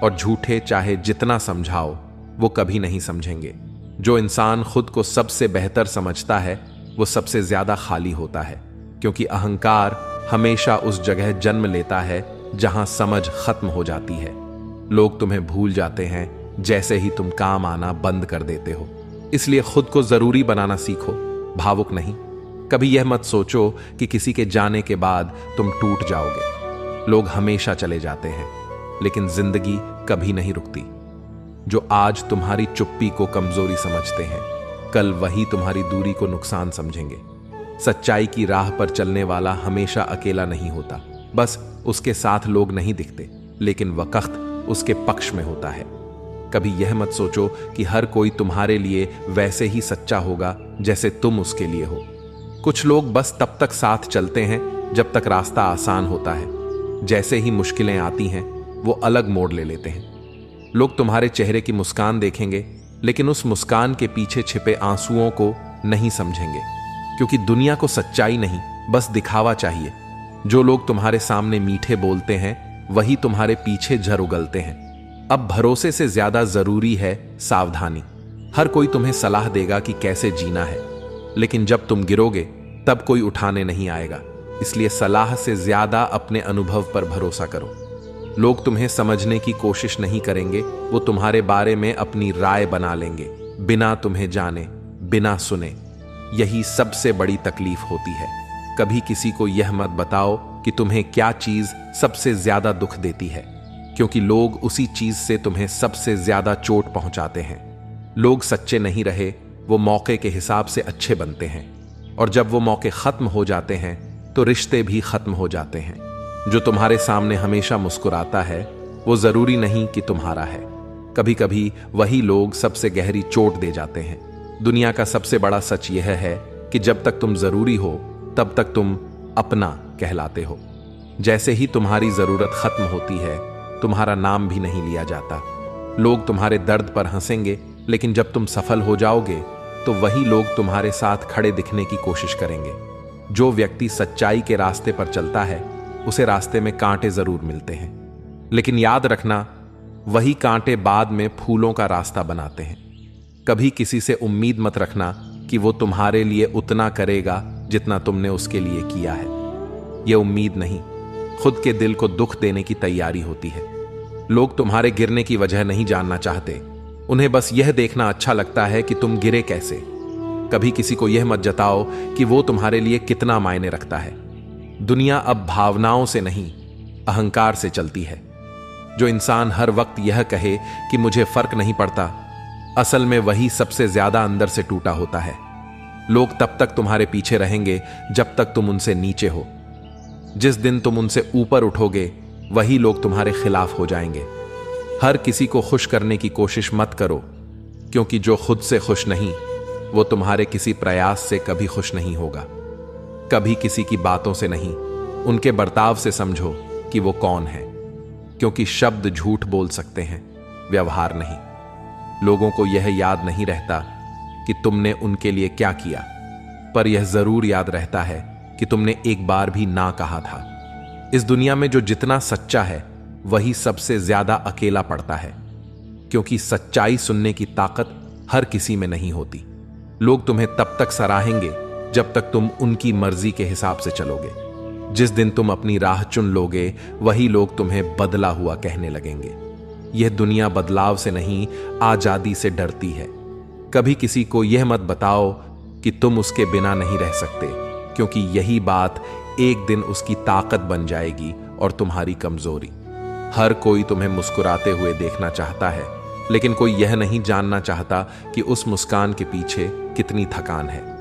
और झूठे चाहे जितना समझाओ वो कभी नहीं समझेंगे। जो इंसान खुद को सबसे बेहतर समझता है वो सबसे ज्यादा खाली होता है, क्योंकि अहंकार हमेशा उस जगह जन्म लेता है जहां समझ खत्म हो जाती है। लोग तुम्हें भूल जाते हैं जैसे ही तुम काम आना बंद कर देते हो। इसलिए खुद को जरूरी बनाना सीखो, भावुक नहीं। कभी यह मत सोचो कि किसी के जाने के बाद तुम टूट जाओगे। लोग हमेशा चले जाते हैं, लेकिन जिंदगी कभी नहीं रुकती। जो आज तुम्हारी चुप्पी को कमजोरी समझते हैं, कल वही तुम्हारी दूरी को नुकसान समझेंगे। सच्चाई की राह पर चलने वाला हमेशा अकेला नहीं होता, बस उसके साथ लोग नहीं दिखते, लेकिन वक्त उसके पक्ष में होता है। कभी यह मत सोचो कि हर कोई तुम्हारे लिए वैसे ही सच्चा होगा जैसे तुम उसके लिए हो। कुछ लोग बस तब तक साथ चलते हैं जब तक रास्ता आसान होता है। जैसे ही मुश्किलें आती हैं, वो अलग मोड़ ले लेते हैं। लोग तुम्हारे चेहरे की मुस्कान देखेंगे, लेकिन उस मुस्कान के पीछे छिपे आंसुओं को नहीं समझेंगे, क्योंकि दुनिया को सच्चाई नहीं, बस दिखावा चाहिए। जो लोग तुम्हारे सामने मीठे बोलते हैं, वही तुम्हारे पीछे झर उगलते हैं। अब भरोसे से ज्यादा जरूरी है सावधानी। हर कोई तुम्हें सलाह देगा कि कैसे जीना है, लेकिन जब तुम गिरोगे तब कोई उठाने नहीं आएगा। इसलिए सलाह से ज्यादा अपने अनुभव पर भरोसा करो। लोग तुम्हें समझने की कोशिश नहीं करेंगे, वो तुम्हारे बारे में अपनी राय बना लेंगे, बिना तुम्हें जाने, बिना सुने। यही सबसे बड़ी तकलीफ होती है। कभी किसी को यह मत बताओ कि तुम्हें क्या चीज सबसे ज्यादा दुख देती है, क्योंकि लोग उसी चीज से तुम्हें सबसे ज्यादा चोट पहुंचाते हैं। लोग सच्चे नहीं रहे, वो मौके के हिसाब से अच्छे बनते हैं, और जब वो मौके खत्म हो जाते हैं तो रिश्ते भी खत्म हो जाते हैं। जो तुम्हारे सामने हमेशा मुस्कुराता है, वो जरूरी नहीं कि तुम्हारा है। कभी कभी वही लोग सबसे गहरी चोट दे जाते हैं। दुनिया का सबसे बड़ा सच यह है कि जब तक तुम जरूरी हो, तब तक तुम अपना कहलाते हो। जैसे ही तुम्हारी जरूरत खत्म होती है, तुम्हारा नाम भी नहीं लिया जाता। लोग तुम्हारे दर्द पर हंसेंगे, लेकिन जब तुम सफल हो जाओगे तो वही लोग तुम्हारे साथ खड़े दिखने की कोशिश करेंगे। जो व्यक्ति सच्चाई के रास्ते पर चलता है, उसे रास्ते में कांटे जरूर मिलते हैं, लेकिन याद रखना, वही कांटे बाद में फूलों का रास्ता बनाते हैं। कभी किसी से उम्मीद मत रखना कि वो तुम्हारे लिए उतना करेगा जितना तुमने उसके लिए किया है। यह उम्मीद नहीं, खुद के दिल को दुख देने की तैयारी होती है। लोग तुम्हारे गिरने की वजह नहीं जानना चाहते, उन्हें बस यह देखना अच्छा लगता है कि तुम गिरे कैसे। कभी किसी को यह मत जताओ कि वो तुम्हारे लिए कितना मायने रखता है। दुनिया अब भावनाओं से नहीं, अहंकार से चलती है। जो इंसान हर वक्त यह कहे कि मुझे फर्क नहीं पड़ता, असल में वही सबसे ज्यादा अंदर से टूटा होता है। लोग तब तक तुम्हारे पीछे रहेंगे जब तक तुम उनसे नीचे हो। जिस दिन तुम उनसे ऊपर उठोगे, वही लोग तुम्हारे खिलाफ हो जाएंगे। हर किसी को खुश करने की कोशिश मत करो, क्योंकि जो खुद से खुश नहीं, वो तुम्हारे किसी प्रयास से कभी खुश नहीं होगा। कभी किसी की बातों से नहीं, उनके बर्ताव से समझो कि वो कौन है, क्योंकि शब्द झूठ बोल सकते हैं, व्यवहार नहीं। लोगों को यह याद नहीं रहता कि तुमने उनके लिए क्या किया, पर यह जरूर याद रहता है कि तुमने एक बार भी ना कहा था। इस दुनिया में जो जितना सच्चा है, वही सबसे ज्यादा अकेला पड़ता है, क्योंकि सच्चाई सुनने की ताकत हर किसी में नहीं होती। लोग तुम्हें तब तक सराहेंगे जब तक तुम उनकी मर्जी के हिसाब से चलोगे। जिस दिन तुम अपनी राह चुन लोगे, वही लोग तुम्हें बदला हुआ कहने लगेंगे। यह दुनिया बदलाव से नहीं, आजादी से डरती है। कभी किसी को यह मत बताओ कि तुम उसके बिना नहीं रह सकते, क्योंकि यही बात एक दिन उसकी ताकत बन जाएगी और तुम्हारी कमजोरी। हर कोई तुम्हें मुस्कुराते हुए देखना चाहता है, लेकिन कोई यह नहीं जानना चाहता कि उस मुस्कान के पीछे कितनी थकान है।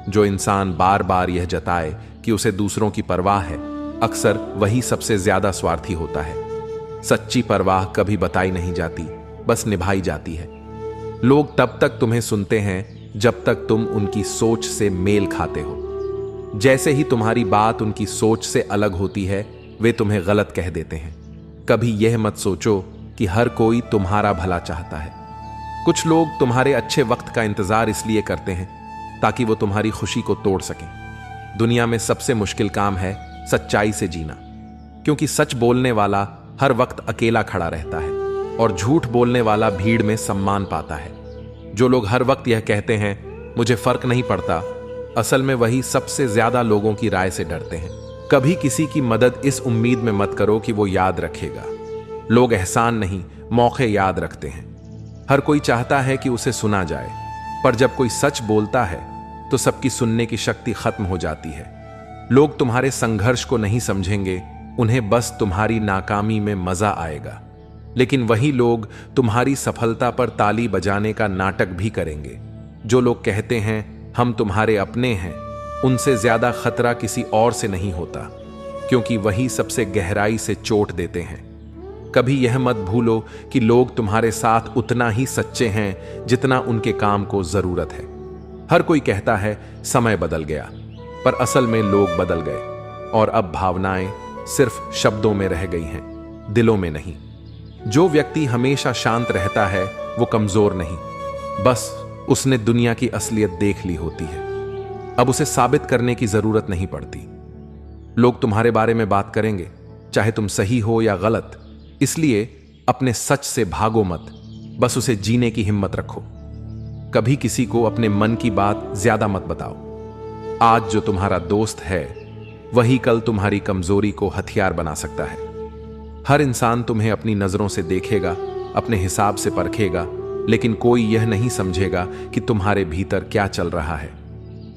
जो इंसान बार बार यह जताए कि उसे दूसरों की परवाह है, अक्सर वही सबसे ज्यादा स्वार्थी होता है। सच्ची परवाह कभी बताई नहीं जाती, बस निभाई जाती है। लोग तब तक तुम्हें सुनते हैं जब तक तुम उनकी सोच से मेल खाते हो। जैसे ही तुम्हारी बात उनकी सोच से अलग होती है, वे तुम्हें गलत कह देते हैं। कभी यह मत सोचो कि हर कोई तुम्हारा भला चाहता है। कुछ लोग तुम्हारे अच्छे वक्त का इंतजार इसलिए करते हैं ताकि वो तुम्हारी खुशी को तोड़ सकें। दुनिया में सबसे मुश्किल काम है सच्चाई से जीना, क्योंकि सच बोलने वाला हर वक्त अकेला खड़ा रहता है और झूठ बोलने वाला भीड़ में सम्मान पाता है। जो लोग हर वक्त यह कहते हैं मुझे फर्क नहीं पड़ता, असल में वही सबसे ज्यादा लोगों की राय से डरते हैं। कभी किसी की मदद इस उम्मीद में मत करो कि वो याद रखेगा। लोग एहसान नहीं, मौके याद रखते हैं। हर कोई चाहता है कि उसे सुना जाए, पर जब कोई सच बोलता है तो सबकी सुनने की शक्ति खत्म हो जाती है। लोग तुम्हारे संघर्ष को नहीं समझेंगे, उन्हें बस तुम्हारी नाकामी में मजा आएगा। लेकिन वही लोग तुम्हारी सफलता पर ताली बजाने का नाटक भी करेंगे। जो लोग कहते हैं हम तुम्हारे अपने हैं, उनसे ज्यादा खतरा किसी और से नहीं होता, क्योंकि वही सबसे गहराई से चोट देते हैं। कभी यह मत भूलो कि लोग तुम्हारे साथ उतना ही सच्चे हैं जितना उनके काम को जरूरत है। हर कोई कहता है समय बदल गया, पर असल में लोग बदल गए और अब भावनाएं सिर्फ शब्दों में रह गई हैं, दिलों में नहीं। जो व्यक्ति हमेशा शांत रहता है वो कमजोर नहीं, बस उसने दुनिया की असलियत देख ली होती है। अब उसे साबित करने की जरूरत नहीं पड़ती। लोग तुम्हारे बारे में बात करेंगे, चाहे तुम सही हो या गलत, इसलिए अपने सच से भागो मत, बस उसे जीने की हिम्मत रखो। कभी किसी को अपने मन की बात ज्यादा मत बताओ। आज जो तुम्हारा दोस्त है वही कल तुम्हारी कमजोरी को हथियार बना सकता है। हर इंसान तुम्हें अपनी नजरों से देखेगा, अपने हिसाब से परखेगा, लेकिन कोई यह नहीं समझेगा कि तुम्हारे भीतर क्या चल रहा है।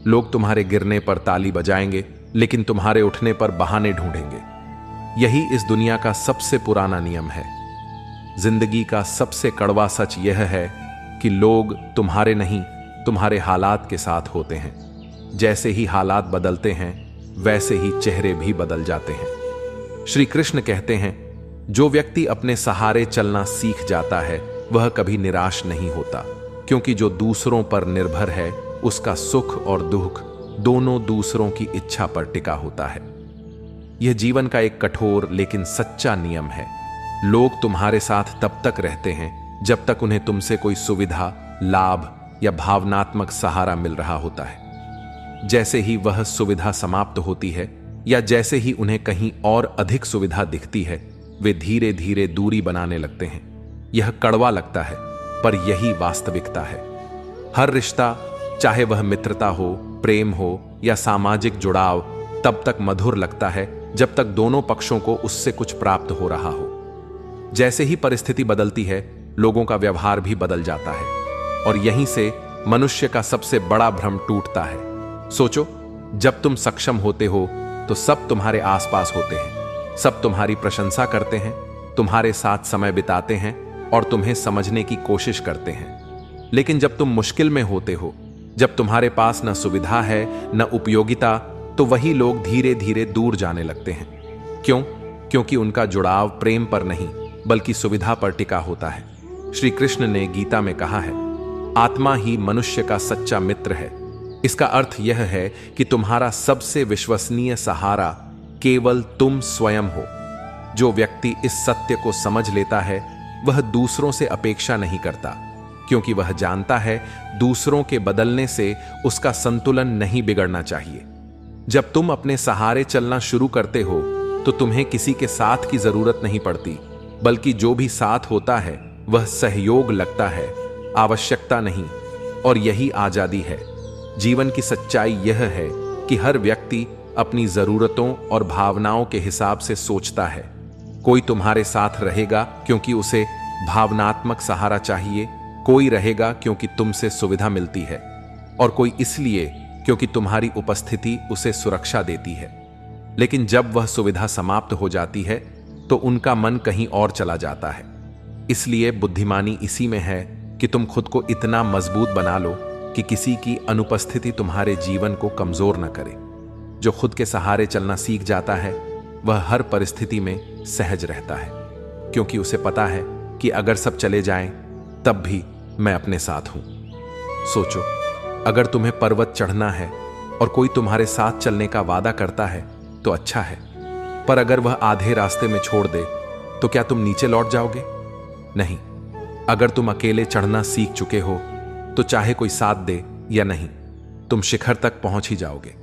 लोग तुम्हारे गिरने पर ताली बजाएंगे, लेकिन तुम्हारे उठने पर बहाने ढूंढेंगे। यही इस दुनिया का सबसे पुराना नियम है। जिंदगी का सबसे कड़वा सच यह है कि लोग तुम्हारे नहीं, तुम्हारे हालात के साथ होते हैं। जैसे ही हालात बदलते हैं वैसे ही चेहरे भी बदल जाते हैं। श्री कृष्ण कहते हैं, जो व्यक्ति अपने सहारे चलना सीख जाता है वह कभी निराश नहीं होता, क्योंकि जो दूसरों पर निर्भर है उसका सुख और दुख दोनों दूसरों की इच्छा पर टिका होता है। यह जीवन का एक कठोर लेकिन सच्चा नियम है। लोग तुम्हारे साथ तब तक रहते हैं जब तक उन्हें तुमसे कोई सुविधा, लाभ या भावनात्मक सहारा मिल रहा होता है। जैसे ही वह सुविधा समाप्त होती है या जैसे ही उन्हें कहीं और अधिक सुविधा दिखती है, वे धीरे धीरे दूरी बनाने लगते हैं। यह कड़वा लगता है, पर यही वास्तविकता है। हर रिश्ता, चाहे वह मित्रता हो, प्रेम हो या सामाजिक जुड़ाव, तब तक मधुर लगता है जब तक दोनों पक्षों को उससे कुछ प्राप्त हो रहा हो। जैसे ही परिस्थिति बदलती है, लोगों का व्यवहार भी बदल जाता है, और यहीं से मनुष्य का सबसे बड़ा भ्रम टूटता है। सोचो, जब तुम सक्षम होते हो तो सब तुम्हारे आसपास होते हैं, सब तुम्हारी प्रशंसा करते हैं, तुम्हारे साथ समय बिताते हैं और तुम्हें समझने की कोशिश करते हैं। लेकिन जब तुम मुश्किल में होते हो, जब तुम्हारे पास न सुविधा है न उपयोगिता, तो वही लोग धीरे धीरे दूर जाने लगते हैं। क्यों? क्योंकि उनका जुड़ाव प्रेम पर नहीं बल्कि सुविधा पर टिका होता है। श्री कृष्ण ने गीता में कहा है, आत्मा ही मनुष्य का सच्चा मित्र है। इसका अर्थ यह है कि तुम्हारा सबसे विश्वसनीय सहारा केवल तुम स्वयं हो। जो व्यक्ति इस सत्य को समझ लेता है वह दूसरों से अपेक्षा नहीं करता, क्योंकि वह जानता है दूसरों के बदलने से उसका संतुलन नहीं बिगड़ना चाहिए। जब तुम अपने सहारे चलना शुरू करते हो तो तुम्हें किसी के साथ की जरूरत नहीं पड़ती, बल्कि जो भी साथ होता है वह सहयोग लगता है, आवश्यकता नहीं। और यही आजादी है। जीवन की सच्चाई यह है कि हर व्यक्ति अपनी जरूरतों और भावनाओं के हिसाब से सोचता है। कोई तुम्हारे साथ रहेगा क्योंकि उसे भावनात्मक सहारा चाहिए, कोई रहेगा क्योंकि तुमसे सुविधा मिलती है, और कोई इसलिए क्योंकि तुम्हारी उपस्थिति उसे सुरक्षा देती है। लेकिन जब वह सुविधा समाप्त हो जाती है तो उनका मन कहीं और चला जाता है। इसलिए बुद्धिमानी इसी में है कि तुम खुद को इतना मजबूत बना लो कि किसी की अनुपस्थिति तुम्हारे जीवन को कमजोर न करे। जो खुद के सहारे चलना सीख जाता है वह हर परिस्थिति में सहज रहता है, क्योंकि उसे पता है कि अगर सब चले जाएं तब भी मैं अपने साथ हूं। सोचो, अगर तुम्हें पर्वत चढ़ना है और कोई तुम्हारे साथ चलने का वादा करता है तो अच्छा है, पर अगर वह आधे रास्ते में छोड़ दे तो क्या तुम नीचे लौट जाओगे? नहीं। अगर तुम अकेले चढ़ना सीख चुके हो तो चाहे कोई साथ दे या नहीं, तुम शिखर तक पहुंच ही जाओगे।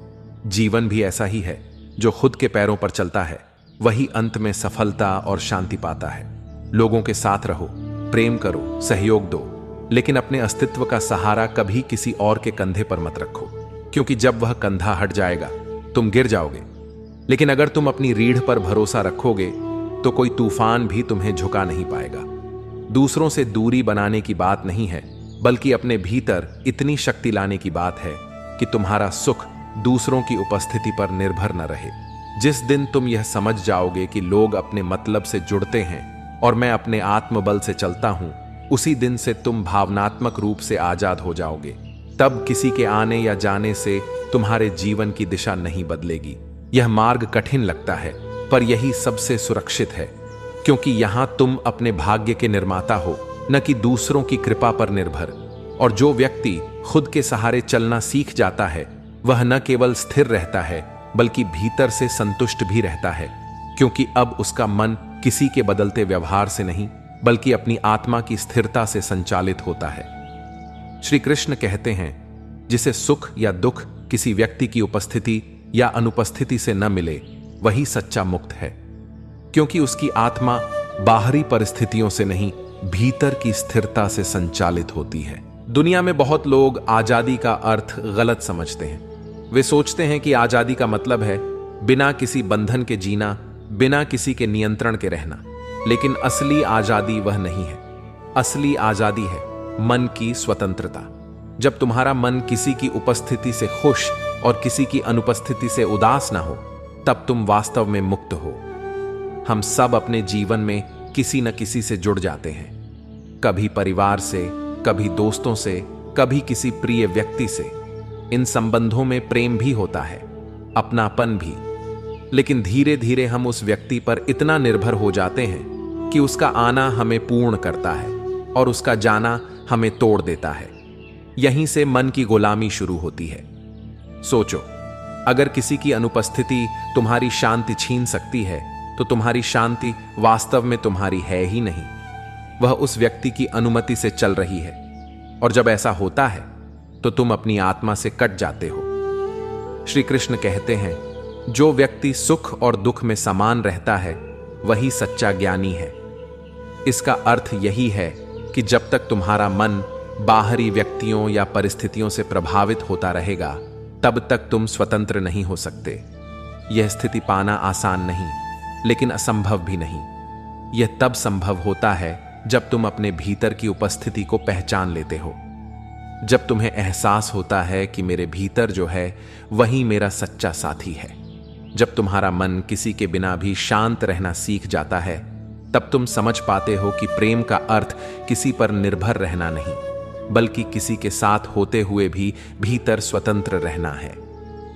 जीवन भी ऐसा ही है। जो खुद के पैरों पर चलता है वही अंत में सफलता और शांति पाता है। लोगों के साथ रहो, प्रेम करो, सहयोग दो, लेकिन अपने अस्तित्व का सहारा कभी किसी और के कंधे पर मत रखो, क्योंकि जब वह कंधा हट जाएगा तुम गिर जाओगे। लेकिन अगर तुम अपनी रीढ़ पर भरोसा रखोगे तो कोई तूफान भी तुम्हें झुका नहीं पाएगा। दूसरों से दूरी बनाने की बात नहीं है, बल्कि अपने भीतर इतनी शक्ति लाने की बात है कि तुम्हारा सुख दूसरों की उपस्थिति पर निर्भर न रहे। जिस दिन तुम यह समझ जाओगे कि लोग अपने मतलब से जुड़ते हैं और मैं अपने आत्मबल से चलता हूं, उसी दिन से तुम भावनात्मक रूप से आजाद हो जाओगे। तब किसी के आने या जाने से तुम्हारे जीवन की दिशा नहीं बदलेगी। यह मार्ग कठिन लगता है, पर यही सबसे सुरक्षित है, क्योंकि यहां तुम अपने भाग्य के निर्माता हो, न कि दूसरों की कृपा पर निर्भर। और जो व्यक्ति खुद के सहारे चलना सीख जाता है, वह न केवल स्थिर रहता है, बल्कि भीतर से संतुष्ट भी रहता है, क्योंकि अब उसका मन किसी के बदलते व्यवहार से नहीं, बल्कि अपनी आत्मा की स्थिरता से संचालित होता है। श्री कृष्ण कहते हैं, जिसे सुख या दुख किसी व्यक्ति की उपस्थिति या अनुपस्थिति से न मिले, वही सच्चा मुक्त है, क्योंकि उसकी आत्मा बाहरी परिस्थितियों से नहीं, भीतर की स्थिरता से संचालित होती है। दुनिया में बहुत लोग आजादी का अर्थ गलत समझते हैं। वे सोचते हैं कि आजादी का मतलब है बिना किसी बंधन के जीना, बिना किसी के नियंत्रण के रहना। लेकिन असली आजादी वह नहीं है। असली आजादी है मन की स्वतंत्रता। जब तुम्हारा मन किसी की उपस्थिति से खुश और किसी की अनुपस्थिति से उदास ना हो, तब तुम वास्तव में मुक्त हो। हम सब अपने जीवन में किसी न किसी से जुड़ जाते हैं, कभी परिवार से, कभी दोस्तों से, कभी किसी प्रिय व्यक्ति से। इन संबंधों में प्रेम भी होता है, अपनापन भी, लेकिन धीरे धीरे हम उस व्यक्ति पर इतना निर्भर हो जाते हैं कि उसका आना हमें पूर्ण करता है और उसका जाना हमें तोड़ देता है। यहीं से मन की गुलामी शुरू होती है। सोचो, अगर किसी की अनुपस्थिति तुम्हारी शांति छीन सकती है, तो तुम्हारी शांति वास्तव में तुम्हारी है ही नहीं, वह उस व्यक्ति की अनुमति से चल रही है। और जब ऐसा होता है तो तुम अपनी आत्मा से कट जाते हो। श्री कृष्ण कहते हैं, जो व्यक्ति सुख और दुख में समान रहता है, वही सच्चा ज्ञानी है। इसका अर्थ यही है कि जब तक तुम्हारा मन बाहरी व्यक्तियों या परिस्थितियों से प्रभावित होता रहेगा, तब तक तुम स्वतंत्र नहीं हो सकते। यह स्थिति पाना आसान नहीं, लेकिन असंभव भी नहीं। यह तब संभव होता है जब तुम अपने भीतर की उपस्थिति को पहचान लेते हो, जब तुम्हें एहसास होता है कि मेरे भीतर जो है वही मेरा सच्चा साथी है। जब तुम्हारा मन किसी के बिना भी शांत रहना सीख जाता है, तब तुम समझ पाते हो कि प्रेम का अर्थ किसी पर निर्भर रहना नहीं, बल्कि किसी के साथ होते हुए भी भीतर स्वतंत्र रहना है।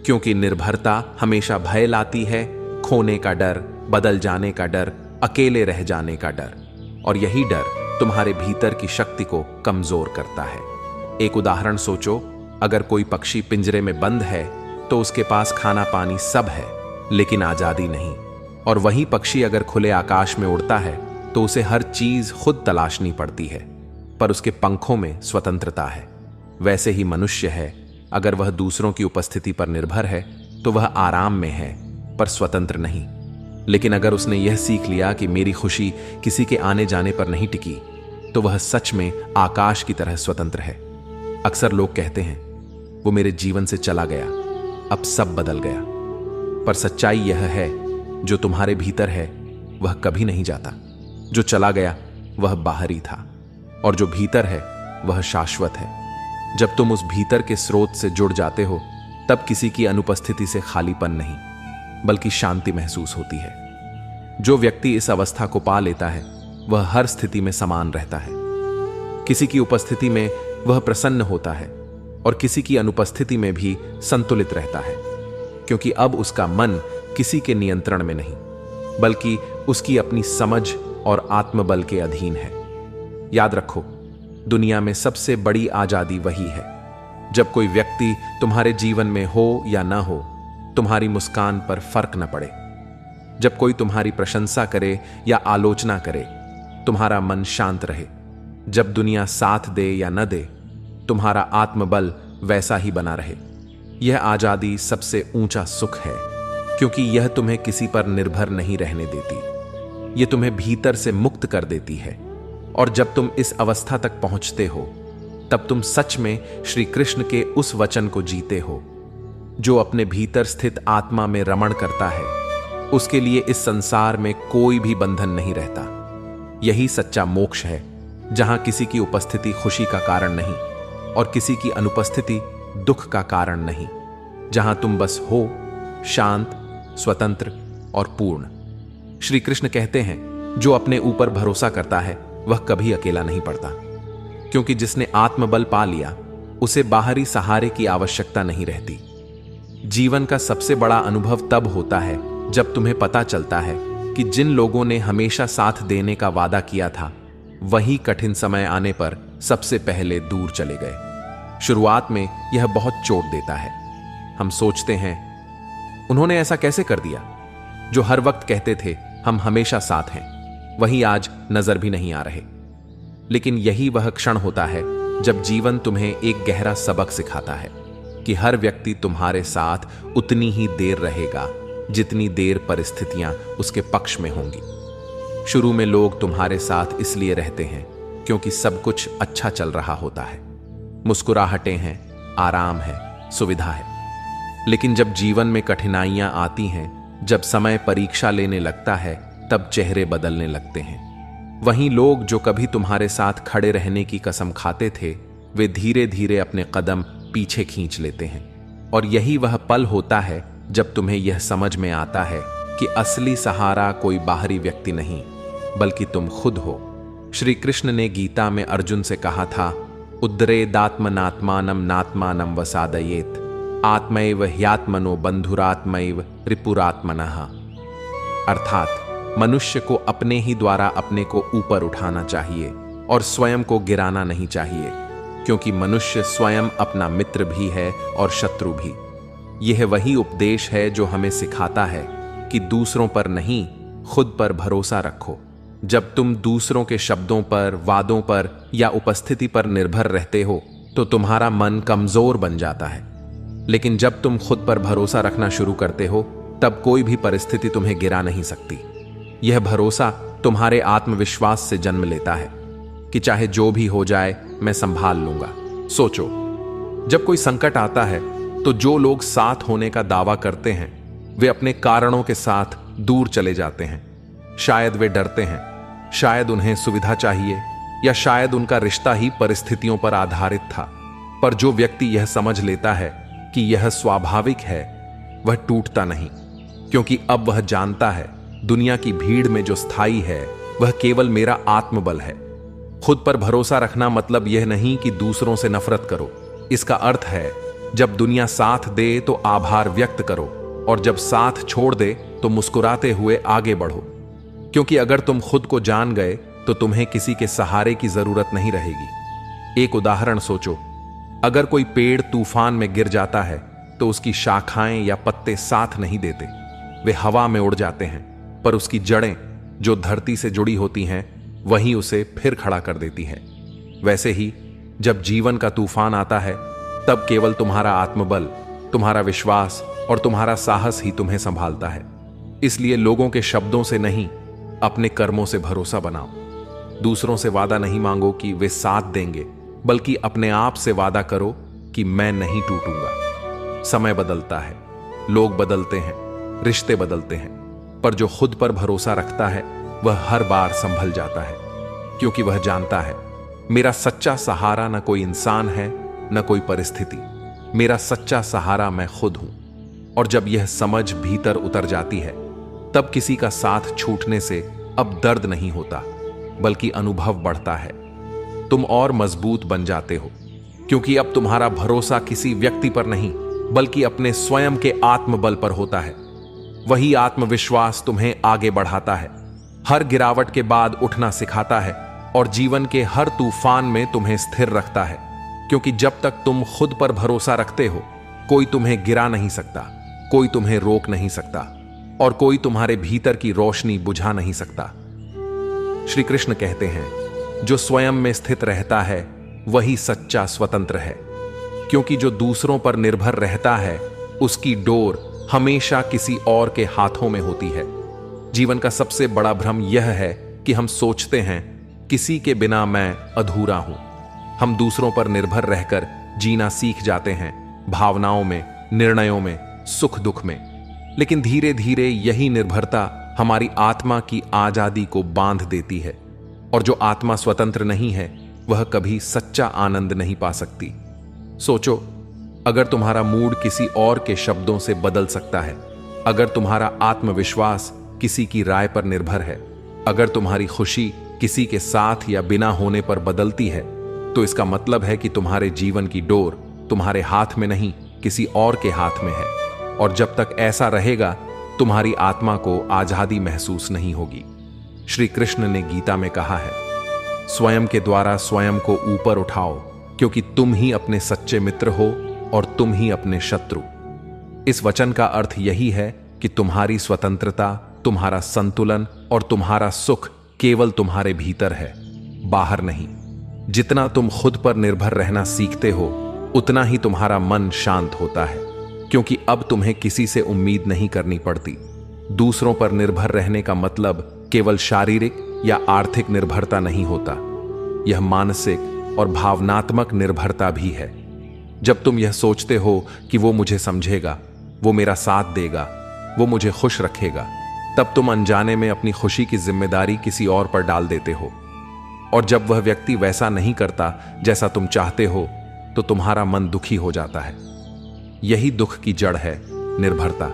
क्योंकि निर्भरता हमेशा भय लाती है, खोने का डर, बदल जाने का डर, अकेले रह जाने का डर। और यही डर तुम्हारे भीतर की शक्ति को कमजोर करता है। एक उदाहरण सोचो, अगर कोई पक्षी पिंजरे में बंद है तो उसके पास खाना पानी सब है, लेकिन आजादी नहीं। और वही पक्षी अगर खुले आकाश में उड़ता है तो उसे हर चीज खुद तलाशनी पड़ती है, पर उसके पंखों में स्वतंत्रता है। वैसे ही मनुष्य है, अगर वह दूसरों की उपस्थिति पर निर्भर है तो वह आराम में है, पर स्वतंत्र नहीं। लेकिन अगर उसने यह सीख लिया कि मेरी खुशी किसी के आने जाने पर नहीं टिकी, तो वह सच में आकाश की तरह स्वतंत्र है। अक्सर लोग कहते हैं, वो मेरे जीवन से चला गया, अब सब बदल गया। पर सच्चाई यह है, जो तुम्हारे भीतर है वह कभी नहीं जाता। जो चला गया वह बाहरी था, और जो भीतर है वह शाश्वत है। जब तुम उस भीतर के स्रोत से जुड़ जाते हो, तब किसी की अनुपस्थिति से खालीपन नहीं, बल्कि शांति महसूस होती है। जो व्यक्ति इस अवस्था को पा लेता है, वह हर स्थिति में समान रहता है। किसी की उपस्थिति में वह प्रसन्न होता है और किसी की अनुपस्थिति में भी संतुलित रहता है, क्योंकि अब उसका मन किसी के नियंत्रण में नहीं, बल्कि उसकी अपनी समझ और आत्मबल के अधीन है। याद रखो, दुनिया में सबसे बड़ी आजादी वही है जब कोई व्यक्ति तुम्हारे जीवन में हो या ना हो, तुम्हारी मुस्कान पर फर्क न पड़े। जब कोई तुम्हारी प्रशंसा करे या आलोचना करे, तुम्हारा मन शांत रहे। जब दुनिया साथ दे या न दे, तुम्हारा आत्मबल वैसा ही बना रहे। यह आजादी सबसे ऊंचा सुख है, क्योंकि यह तुम्हें किसी पर निर्भर नहीं रहने देती। यह तुम्हें भीतर से मुक्त कर देती है। और जब तुम इस अवस्था तक पहुंचते हो, तब तुम सच में श्री कृष्ण के उस वचन को जीते हो, जो अपने भीतर स्थित आत्मा में रमण करता है, उसके लिए इस संसार में कोई भी बंधन नहीं रहता। यही सच्चा मोक्ष है, जहां किसी की उपस्थिति खुशी का कारण नहीं और किसी की अनुपस्थिति दुख का कारण नहीं, जहां तुम बस हो, शांत, स्वतंत्र और पूर्ण। श्री कृष्ण कहते हैं, जो अपने ऊपर भरोसा करता है वह कभी अकेला नहीं पड़ता, क्योंकि जिसने आत्मबल पा लिया उसे बाहरी सहारे की आवश्यकता नहीं रहती। जीवन का सबसे बड़ा अनुभव तब होता है जब तुम्हें पता चलता है कि जिन लोगों ने हमेशा साथ देने का वादा किया था, वही कठिन समय आने पर सबसे पहले दूर चले गए। शुरुआत में यह बहुत चोट देता है। हम सोचते हैं, उन्होंने ऐसा कैसे कर दिया? जो हर वक्त कहते थे हम हमेशा साथ हैं, वही आज नजर भी नहीं आ रहे। लेकिन यही वह क्षण होता है जब जीवन तुम्हें एक गहरा सबक सिखाता है कि हर व्यक्ति तुम्हारे साथ उतनी ही देर रहेगा जितनी देर परिस्थितियां उसके पक्ष में होंगी। शुरू में लोग तुम्हारे साथ इसलिए रहते हैं क्योंकि सब कुछ अच्छा चल रहा होता है, मुस्कुराहटें हैं, आराम है, सुविधा है। लेकिन जब जीवन में कठिनाइयां आती हैं, जब समय परीक्षा लेने लगता है, तब चेहरे बदलने लगते हैं। वहीं लोग जो कभी तुम्हारे साथ खड़े रहने की कसम खाते थे, वे धीरे धीरे अपने कदम पीछे खींच लेते हैं। और यही वह पल होता है जब तुम्हें यह समझ में आता है कि असली सहारा कोई बाहरी व्यक्ति नहीं, बल्कि तुम खुद हो। श्री कृष्ण ने गीता में अर्जुन से कहा था, उद्रेदात्मनात्मानम नात्मानम वसादयेत, आत्मैव ह्यात्मनो बंधुरात्मैव रिपुरात्मनः। अर्थात मनुष्य को अपने ही द्वारा अपने को ऊपर उठाना चाहिए और स्वयं को गिराना नहीं चाहिए, क्योंकि मनुष्य स्वयं अपना मित्र भी है और शत्रु भी। यह वही उपदेश है जो हमें सिखाता है कि दूसरों पर नहीं, खुद पर भरोसा रखो। जब तुम दूसरों के शब्दों पर, वादों पर या उपस्थिति पर निर्भर रहते हो तो तुम्हारा मन कमजोर बन जाता है। लेकिन जब तुम खुद पर भरोसा रखना शुरू करते हो, तब कोई भी परिस्थिति तुम्हें गिरा नहीं सकती। यह भरोसा तुम्हारे आत्मविश्वास से जन्म लेता है कि चाहे जो भी हो जाए मैं संभाल लूंगा। सोचो, जब कोई संकट आता है तो जो लोग साथ होने का दावा करते हैं, वे अपने कारणों के साथ दूर चले जाते हैं। शायद वे डरते हैं, शायद उन्हें सुविधा चाहिए, या शायद उनका रिश्ता ही परिस्थितियों पर आधारित था। पर जो व्यक्ति यह समझ लेता है कि यह स्वाभाविक है, वह टूटता नहीं, क्योंकि अब वह जानता है दुनिया की भीड़ में जो स्थायी है वह केवल मेरा आत्मबल है। खुद पर भरोसा रखना मतलब यह नहीं कि दूसरों से नफरत करो। इसका अर्थ है जब दुनिया साथ दे तो आभार व्यक्त करो, और जब साथ छोड़ दे तो मुस्कुराते हुए आगे बढ़ो। क्योंकि अगर तुम खुद को जान गए तो तुम्हें किसी के सहारे की जरूरत नहीं रहेगी। एक उदाहरण सोचो, अगर कोई पेड़ तूफान में गिर जाता है तो उसकी शाखाएं या पत्ते साथ नहीं देते, वे हवा में उड़ जाते हैं, पर उसकी जड़ें जो धरती से जुड़ी होती हैं वहीं उसे फिर खड़ा कर देती हैं। वैसे ही जब जीवन का तूफान आता है, तब केवल तुम्हारा आत्मबल, तुम्हारा विश्वास और तुम्हारा साहस ही तुम्हें संभालता है। इसलिए लोगों के शब्दों से नहीं, अपने कर्मों से भरोसा बनाओ। दूसरों से वादा नहीं मांगो कि वे साथ देंगे, बल्कि अपने आप से वादा करो कि मैं नहीं टूटूंगा। समय बदलता है, लोग बदलते हैं, रिश्ते बदलते हैं, पर जो खुद पर भरोसा रखता है वह हर बार संभल जाता है, क्योंकि वह जानता है मेरा सच्चा सहारा न कोई इंसान है न कोई परिस्थिति, मेरा सच्चा सहारा मैं खुद हूं। और जब यह समझ भीतर उतर जाती है, तब किसी का साथ छूटने से अब दर्द नहीं होता, बल्कि अनुभव बढ़ता है। तुम और मजबूत बन जाते हो, क्योंकि अब तुम्हारा भरोसा किसी व्यक्ति पर नहीं, बल्कि अपने स्वयं के आत्मबल पर होता है। वही आत्मविश्वास तुम्हें आगे बढ़ाता है, हर गिरावट के बाद उठना सिखाता है, और जीवन के हर तूफान में तुम्हें स्थिर रखता है। क्योंकि जब तक तुम खुद पर भरोसा रखते हो, कोई तुम्हें गिरा नहीं सकता, कोई तुम्हें रोक नहीं सकता, और कोई तुम्हारे भीतर की रोशनी बुझा नहीं सकता। श्री कृष्ण कहते हैं, जो स्वयं में स्थित रहता है वही सच्चा स्वतंत्र है, क्योंकि जो दूसरों पर निर्भर रहता है उसकी डोर हमेशा किसी और के हाथों में होती है। जीवन का सबसे बड़ा भ्रम यह है कि हम सोचते हैं किसी के बिना मैं अधूरा हूं। हम दूसरों पर निर्भर रहकर जीना सीख जाते हैं, भावनाओं में, निर्णयों में, सुख दुख में। लेकिन धीरे धीरे यही निर्भरता हमारी आत्मा की आजादी को बांध देती है, और जो आत्मा स्वतंत्र नहीं है वह कभी सच्चा आनंद नहीं पा सकती। सोचो, अगर तुम्हारा मूड किसी और के शब्दों से बदल सकता है, अगर तुम्हारा आत्मविश्वास किसी की राय पर निर्भर है, अगर तुम्हारी खुशी किसी के साथ या बिना होने पर बदलती है, तो इसका मतलब है कि तुम्हारे जीवन की डोर तुम्हारे हाथ में नहीं, किसी और के हाथ में है। और जब तक ऐसा रहेगा, तुम्हारी आत्मा को आजादी महसूस नहीं होगी। श्री कृष्ण ने गीता में कहा है, स्वयं के द्वारा स्वयं को ऊपर उठाओ, क्योंकि तुम ही अपने सच्चे मित्र हो और तुम ही अपने शत्रु। इस वचन का अर्थ यही है कि तुम्हारी स्वतंत्रता, तुम्हारा संतुलन और तुम्हारा सुख केवल तुम्हारे भीतर है, बाहर नहीं। जितना तुम खुद पर निर्भर रहना सीखते हो, उतना ही तुम्हारा मन शांत होता है, क्योंकि अब तुम्हें किसी से उम्मीद नहीं करनी पड़ती। दूसरों पर निर्भर रहने का मतलब केवल शारीरिक या आर्थिक निर्भरता नहीं होता, यह मानसिक और भावनात्मक निर्भरता भी है। जब तुम यह सोचते हो कि वो मुझे समझेगा, वो मेरा साथ देगा, वो मुझे खुश रखेगा, तब तुम अनजाने में अपनी खुशी की जिम्मेदारी किसी और पर डाल देते हो। और जब वह व्यक्ति वैसा नहीं करता जैसा तुम चाहते हो, तो तुम्हारा मन दुखी हो जाता है। यही दुख की जड़ है, निर्भरता।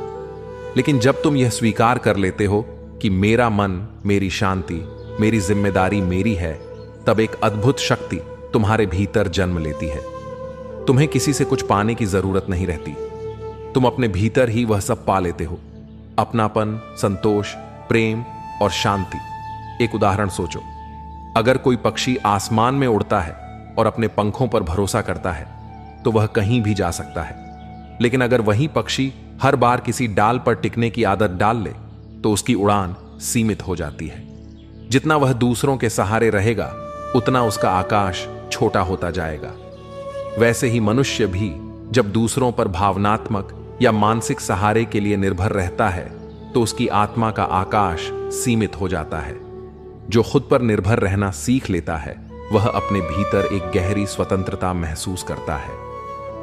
लेकिन जब तुम यह स्वीकार कर लेते हो कि मेरा मन, मेरी शांति, मेरी जिम्मेदारी मेरी है, तब एक अद्भुत शक्ति तुम्हारे भीतर जन्म लेती है। तुम्हें किसी से कुछ पाने की जरूरत नहीं रहती, तुम अपने भीतर ही वह सब पा लेते हो। अपनापन, संतोष, प्रेम और शांति। एक उदाहरण सोचो, अगर कोई पक्षी आसमान में उड़ता है और अपने पंखों पर भरोसा करता है, तो वह कहीं भी जा सकता है। लेकिन अगर वही पक्षी हर बार किसी डाल पर टिकने की आदत डाल ले, तो उसकी उड़ान सीमित हो जाती है। जितना वह दूसरों के सहारे रहेगा, उतना उसका आकाश छोटा होता जाएगा। वैसे ही मनुष्य भी जब दूसरों पर भावनात्मक या मानसिक सहारे के लिए निर्भर रहता है, तो उसकी आत्मा का आकाश सीमित हो जाता है। जो खुद पर निर्भर रहना सीख लेता है, वह अपने भीतर एक गहरी स्वतंत्रता महसूस करता है।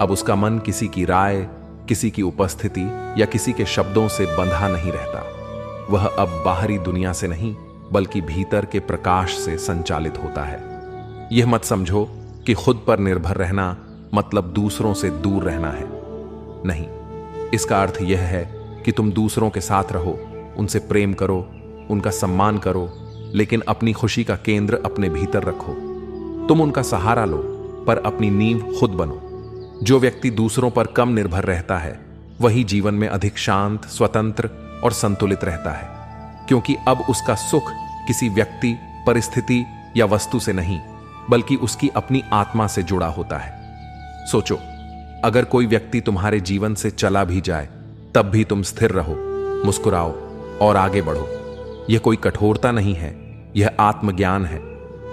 अब उसका मन किसी की राय, किसी की उपस्थिति या किसी के शब्दों से बंधा नहीं रहता। वह अब बाहरी दुनिया से नहीं, बल्कि भीतर के प्रकाश से संचालित होता है। यह मत समझो कि खुद पर निर्भर रहना मतलब दूसरों से दूर रहना है। नहीं, इसका अर्थ यह है कि तुम दूसरों के साथ रहो, उनसे प्रेम करो, उनका सम्मान करो, लेकिन अपनी खुशी का केंद्र अपने भीतर रखो। तुम उनका सहारा लो, पर अपनी नींव खुद बनो। जो व्यक्ति दूसरों पर कम निर्भर रहता है, वही जीवन में अधिक शांत, स्वतंत्र और संतुलित रहता है, क्योंकि अब उसका सुख किसी व्यक्ति, परिस्थिति या वस्तु से नहीं, बल्कि उसकी अपनी आत्मा से जुड़ा होता है। सोचो, अगर कोई व्यक्ति तुम्हारे जीवन से चला भी जाए, तब भी तुम स्थिर रहो, मुस्कुराओ और आगे बढ़ो। यह कोई कठोरता नहीं है, यह आत्मज्ञान है,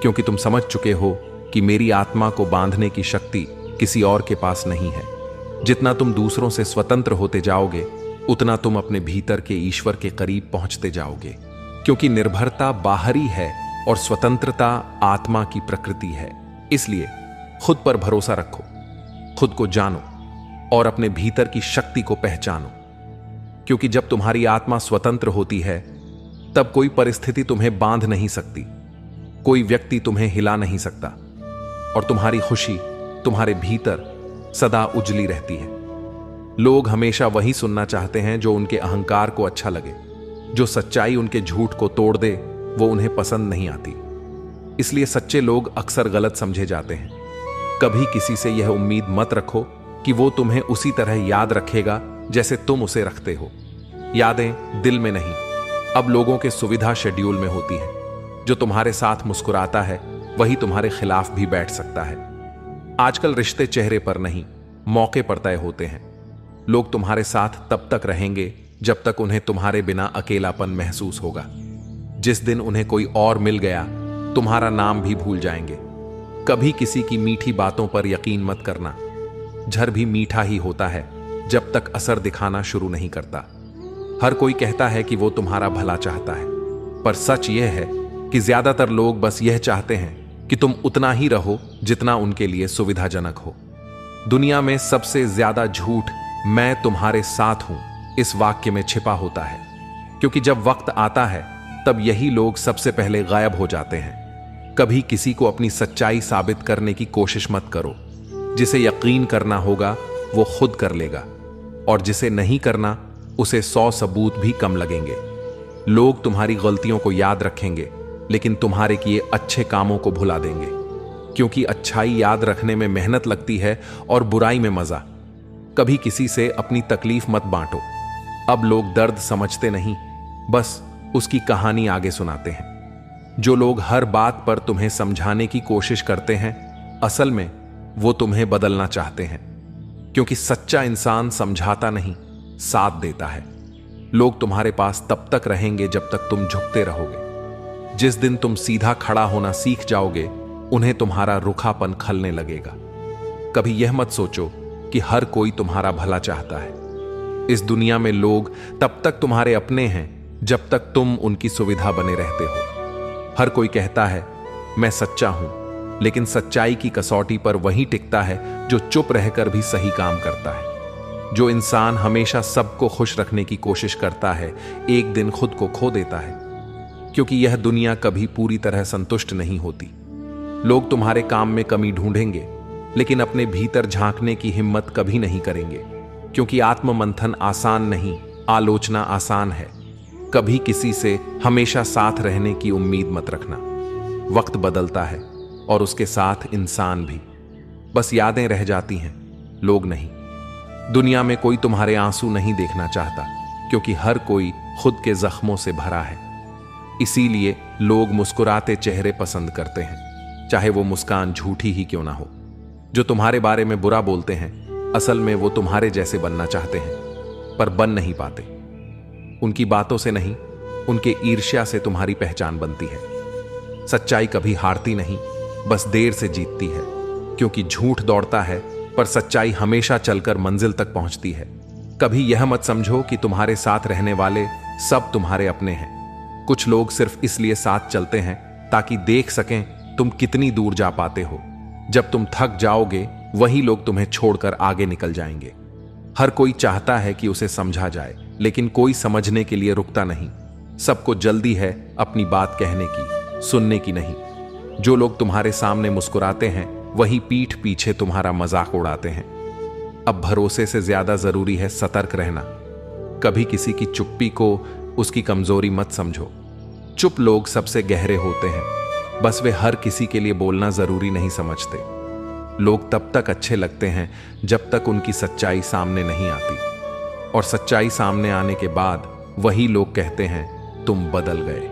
क्योंकि तुम समझ चुके हो कि मेरी आत्मा को बांधने की शक्ति किसी और के पास नहीं है। जितना तुम दूसरों से स्वतंत्र होते जाओगे, उतना तुम अपने भीतर के ईश्वर के करीब पहुंचते जाओगे, क्योंकि निर्भरता बाहरी है और स्वतंत्रता आत्मा की प्रकृति है। इसलिए खुद पर भरोसा रखो, खुद को जानो और अपने भीतर की शक्ति को पहचानो, क्योंकि जब तुम्हारी आत्मा स्वतंत्र होती है, तब कोई परिस्थिति तुम्हें बांध नहीं सकती, कोई व्यक्ति तुम्हें हिला नहीं सकता, और तुम्हारी खुशी तुम्हारे भीतर सदा उजली रहती है। लोग हमेशा वही सुनना चाहते हैं जो उनके अहंकार को अच्छा लगे। जो सच्चाई उनके झूठ को तोड़ दे, वो उन्हें पसंद नहीं आती। इसलिए सच्चे लोग अक्सर गलत समझे जाते हैं। कभी किसी से यह उम्मीद मत रखो कि वो तुम्हें उसी तरह याद रखेगा जैसे तुम उसे रखते हो। यादें दिल में नहीं, अब लोगों के सुविधा शेड्यूल में होती है। जो तुम्हारे साथ मुस्कुराता है, वही तुम्हारे खिलाफ भी बैठ सकता है। आजकल रिश्ते चेहरे पर नहीं, मौके पर तय होते हैं। लोग तुम्हारे साथ तब तक रहेंगे जब तक उन्हें तुम्हारे बिना अकेलापन महसूस होगा। जिस दिन उन्हें कोई और मिल गया, तुम्हारा नाम भी भूल जाएंगे। कभी किसी की मीठी बातों पर यकीन मत करना। झर भी मीठा ही होता है जब तक असर दिखाना शुरू नहीं करता। हर कोई कहता है कि वो तुम्हारा भला चाहता है, पर सच यह है कि ज्यादातर लोग बस यह चाहते हैं कि तुम उतना ही रहो जितना उनके लिए सुविधाजनक हो। दुनिया में सबसे ज्यादा झूठ मैं तुम्हारे साथ हूं इस वाक्य में छिपा होता है, क्योंकि जब वक्त आता है तब यही लोग सबसे पहले गायब हो जाते हैं। कभी किसी को अपनी सच्चाई साबित करने की कोशिश मत करो। जिसे यकीन करना होगा वो खुद कर लेगा, और जिसे नहीं करना उसे 100 सबूत भी कम लगेंगे। लोग तुम्हारी गलतियों को याद रखेंगे, लेकिन तुम्हारे किए अच्छे कामों को भुला देंगे। क्योंकि अच्छाई याद रखने में मेहनत लगती है और बुराई में मजा। कभी किसी से अपनी तकलीफ मत बांटो। अब लोग दर्द समझते नहीं, बस उसकी कहानी आगे सुनाते हैं। जो लोग हर बात पर तुम्हें समझाने की कोशिश करते हैं, असल में वो तुम्हें बदलना चाहते हैं, क्योंकि सच्चा इंसान समझाता नहीं, साथ देता है। लोग तुम्हारे पास तब तक रहेंगे जब तक तुम झुकते रहोगे। जिस दिन तुम सीधा खड़ा होना सीख जाओगे, उन्हें तुम्हारा रुखापन खलने लगेगा। कभी यह मत सोचो कि हर कोई तुम्हारा भला चाहता है। इस दुनिया में लोग तब तक तुम्हारे अपने हैं जब तक तुम उनकी सुविधा बने रहते हो। हर कोई कहता है मैं सच्चा हूं, लेकिन सच्चाई की कसौटी पर वही टिकता है जो चुप रहकर भी सही काम करता है। जो इंसान हमेशा सबको खुश रखने की कोशिश करता है, एक दिन खुद को खो देता है, क्योंकि यह दुनिया कभी पूरी तरह संतुष्ट नहीं होती। लोग तुम्हारे काम में कमी ढूंढेंगे, लेकिन अपने भीतर झांकने की हिम्मत कभी नहीं करेंगे, क्योंकि आत्ममंथन आसान नहीं, आलोचना आसान है। कभी किसी से हमेशा साथ रहने की उम्मीद मत रखना। वक्त बदलता है और उसके साथ इंसान भी। बस यादें रह जाती हैं, लोग नहीं। दुनिया में कोई तुम्हारे आंसू नहीं देखना चाहता, क्योंकि हर कोई खुद के जख्मों से भरा है। इसीलिए लोग मुस्कुराते चेहरे पसंद करते हैं, चाहे वो मुस्कान झूठी ही क्यों ना हो। जो तुम्हारे बारे में बुरा बोलते हैं, असल में वो तुम्हारे जैसे बनना चाहते हैं, पर बन नहीं पाते। उनकी बातों से नहीं, उनके ईर्ष्या से तुम्हारी पहचान बनती है। सच्चाई कभी हारती नहीं, बस देर से जीतती है, क्योंकि झूठ दौड़ता है पर सच्चाई हमेशा चलकर मंजिल तक पहुंचती है। कभी यह मत समझो कि तुम्हारे साथ रहने वाले सब तुम्हारे अपने हैं। कुछ लोग सिर्फ इसलिए साथ चलते हैं ताकि देख सकें तुम कितनी दूर जा पाते हो। जब तुम थक जाओगे, वही लोग तुम्हें छोड़कर आगे निकल जाएंगे। हर कोई चाहता है कि उसे समझा जाए, लेकिन कोई समझने के लिए रुकता नहीं। सबको जल्दी है अपनी बात कहने की, सुनने की नहीं। जो लोग तुम्हारे सामने मुस्कुराते हैं, वही पीठ पीछे तुम्हारा मजाक उड़ाते हैं। अब भरोसे से ज्यादा जरूरी है सतर्क रहना। कभी किसी की चुप्पी को उसकी कमजोरी मत समझो। चुप लोग सबसे गहरे होते हैं, बस वे हर किसी के लिए बोलना जरूरी नहीं समझते। लोग तब तक अच्छे लगते हैं जब तक उनकी सच्चाई सामने नहीं आती, और सच्चाई सामने आने के बाद वही लोग कहते हैं तुम बदल गए।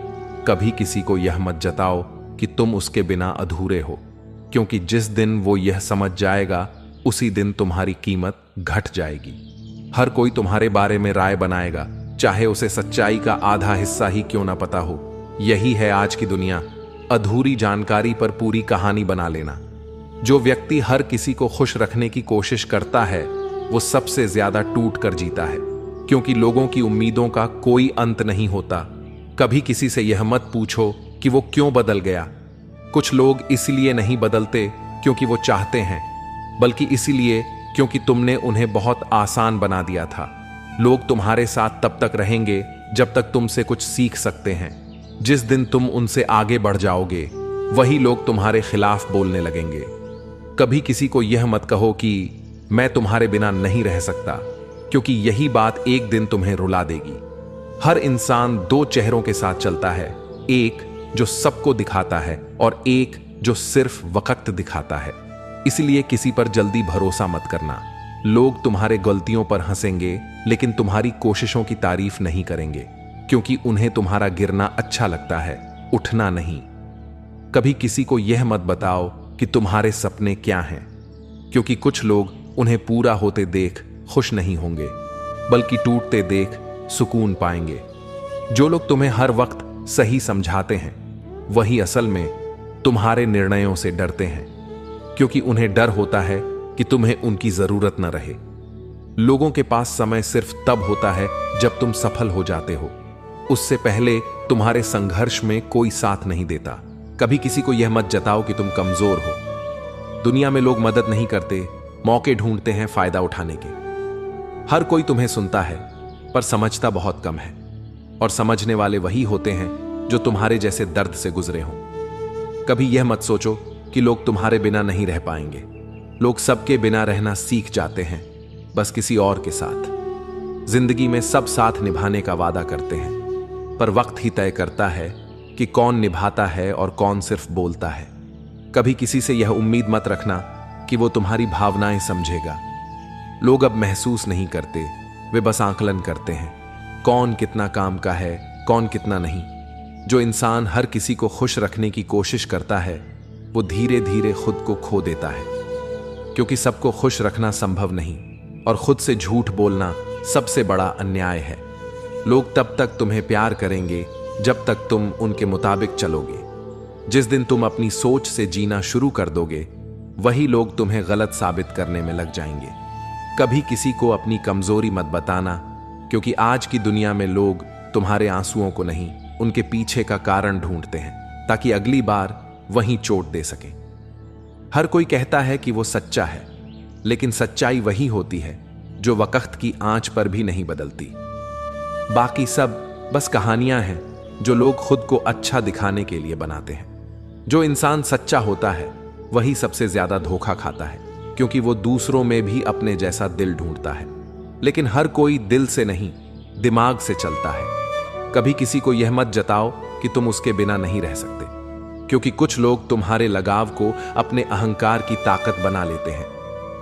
कभी किसी को यह मत जताओ कि तुम उसके बिना अधूरे हो, क्योंकि जिस दिन वो यह समझ जाएगा, उसी दिन तुम्हारी कीमत घट जाएगी। हर कोई तुम्हारे बारे में राय बनाएगा, चाहे उसे सच्चाई का आधा हिस्सा ही क्यों ना पता हो। यही है आज की दुनिया, अधूरी जानकारी पर पूरी कहानी बना लेना। जो व्यक्ति हर किसी को खुश रखने की कोशिश करता है, वो सबसे ज्यादा टूट कर जीता है, क्योंकि लोगों की उम्मीदों का कोई अंत नहीं होता। कभी किसी से यह मत पूछो कि वो क्यों बदल गया। कुछ लोग इसलिए नहीं बदलते क्योंकि वो चाहते हैं, बल्कि इसलिए क्योंकि तुमने उन्हें बहुत आसान बना दिया था। लोग तुम्हारे साथ तब तक रहेंगे जब तक तुमसे कुछ सीख सकते हैं। जिस दिन तुम उनसे आगे बढ़ जाओगे, वही लोग तुम्हारे खिलाफ बोलने लगेंगे। कभी किसी को यह मत कहो कि मैं तुम्हारे बिना नहीं रह सकता, क्योंकि यही बात एक दिन तुम्हें रुला देगी। हर इंसान दो चेहरों के साथ चलता है, एक जो सबको दिखाता है और एक जो सिर्फ वक्त दिखाता है। इसलिए किसी पर जल्दी भरोसा मत करना। लोग तुम्हारे गलतियों पर हंसेंगे, लेकिन तुम्हारी कोशिशों की तारीफ नहीं करेंगे, क्योंकि उन्हें तुम्हारा गिरना अच्छा लगता है, उठना नहीं। कभी किसी को यह मत बताओ कि तुम्हारे सपने क्या हैं, क्योंकि कुछ लोग उन्हें पूरा होते देख खुश नहीं होंगे, बल्कि टूटते देख सुकून पाएंगे। जो लोग तुम्हें हर वक्त सही समझाते हैं, वही असल में तुम्हारे निर्णयों से डरते हैं, क्योंकि उन्हें डर होता है कि तुम्हें उनकी जरूरत न रहे। लोगों के पास समय सिर्फ तब होता है जब तुम सफल हो जाते हो। उससे पहले तुम्हारे संघर्ष में कोई साथ नहीं देता। कभी किसी को यह मत जताओ कि तुम कमजोर हो। दुनिया में लोग मदद नहीं करते, मौके ढूंढते हैं फायदा उठाने के। हर कोई तुम्हें सुनता है, पर समझता बहुत कम है, और समझने वाले वही होते हैं जो तुम्हारे जैसे दर्द से गुजरे हों। कभी यह मत सोचो कि लोग तुम्हारे बिना नहीं रह पाएंगे। लोग सबके बिना रहना सीख जाते हैं, बस किसी और के साथ। जिंदगी में सब साथ निभाने का वादा करते हैं, पर वक्त ही तय करता है कि कौन निभाता है और कौन सिर्फ बोलता है। कभी किसी से यह उम्मीद मत रखना कि वो तुम्हारी भावनाएं समझेगा। लोग अब महसूस नहीं करते, वे बस आकलन करते हैं, कौन कितना काम का है, कौन कितना नहीं। जो इंसान हर किसी को खुश रखने की कोशिश करता है वो धीरे धीरे खुद को खो देता है, क्योंकि सबको खुश रखना संभव नहीं और खुद से झूठ बोलना सबसे बड़ा अन्याय है। लोग तब तक तुम्हें प्यार करेंगे जब तक तुम उनके मुताबिक चलोगे। जिस दिन तुम अपनी सोच से जीना शुरू कर दोगे, वही लोग तुम्हें गलत साबित करने में लग जाएंगे। कभी किसी को अपनी कमजोरी मत बताना, क्योंकि आज की दुनिया में लोग तुम्हारे आंसुओं को नहीं, उनके पीछे का कारण ढूंढते हैं, ताकि अगली बार वहीं चोट दे सकें। हर कोई कहता है कि वो सच्चा है, लेकिन सच्चाई वही होती है जो वक्त की आंच पर भी नहीं बदलती। बाकी सब बस कहानियां हैं जो लोग खुद को अच्छा दिखाने के लिए बनाते हैं। जो इंसान सच्चा होता है वही सबसे ज्यादा धोखा खाता है, क्योंकि वो दूसरों में भी अपने जैसा दिल ढूंढता है। लेकिन हर कोई दिल से नहीं, दिमाग से चलता है। कभी किसी को यह मत जताओ कि तुम उसके बिना नहीं रह सकते, क्योंकि कुछ लोग तुम्हारे लगाव को अपने अहंकार की ताकत बना लेते हैं।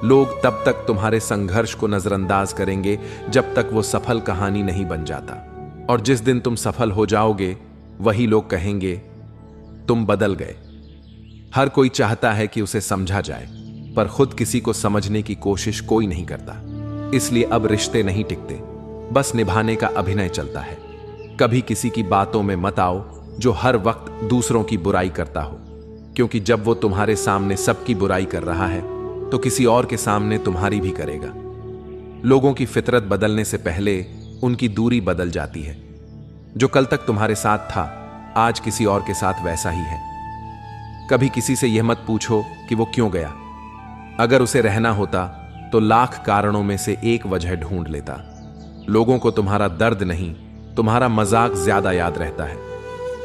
लोग तब तक तुम्हारे संघर्ष को नजरअंदाज करेंगे जब तक वो सफल कहानी नहीं बन जाता, और जिस दिन तुम सफल हो जाओगे वही लोग कहेंगे तुम बदल गए। हर कोई चाहता है कि उसे समझा जाए, पर खुद किसी को समझने की कोशिश कोई नहीं करता। इसलिए अब रिश्ते नहीं टिकते, बस निभाने का अभिनय चलता है। कभी किसी की बातों में मत आओ जो हर वक्त दूसरों की बुराई करता हो, क्योंकि जब वो तुम्हारे सामने सबकी बुराई कर रहा है तो किसी और के सामने तुम्हारी भी करेगा। लोगों की फितरत बदलने से पहले उनकी दूरी बदल जाती है। जो कल तक तुम्हारे साथ था आज किसी और के साथ वैसा ही है। कभी किसी से यह मत पूछो कि वो क्यों गया। अगर उसे रहना होता तो लाख कारणों में से एक वजह ढूंढ लेता। लोगों को तुम्हारा दर्द नहीं, तुम्हारा मजाक ज्यादा याद रहता है।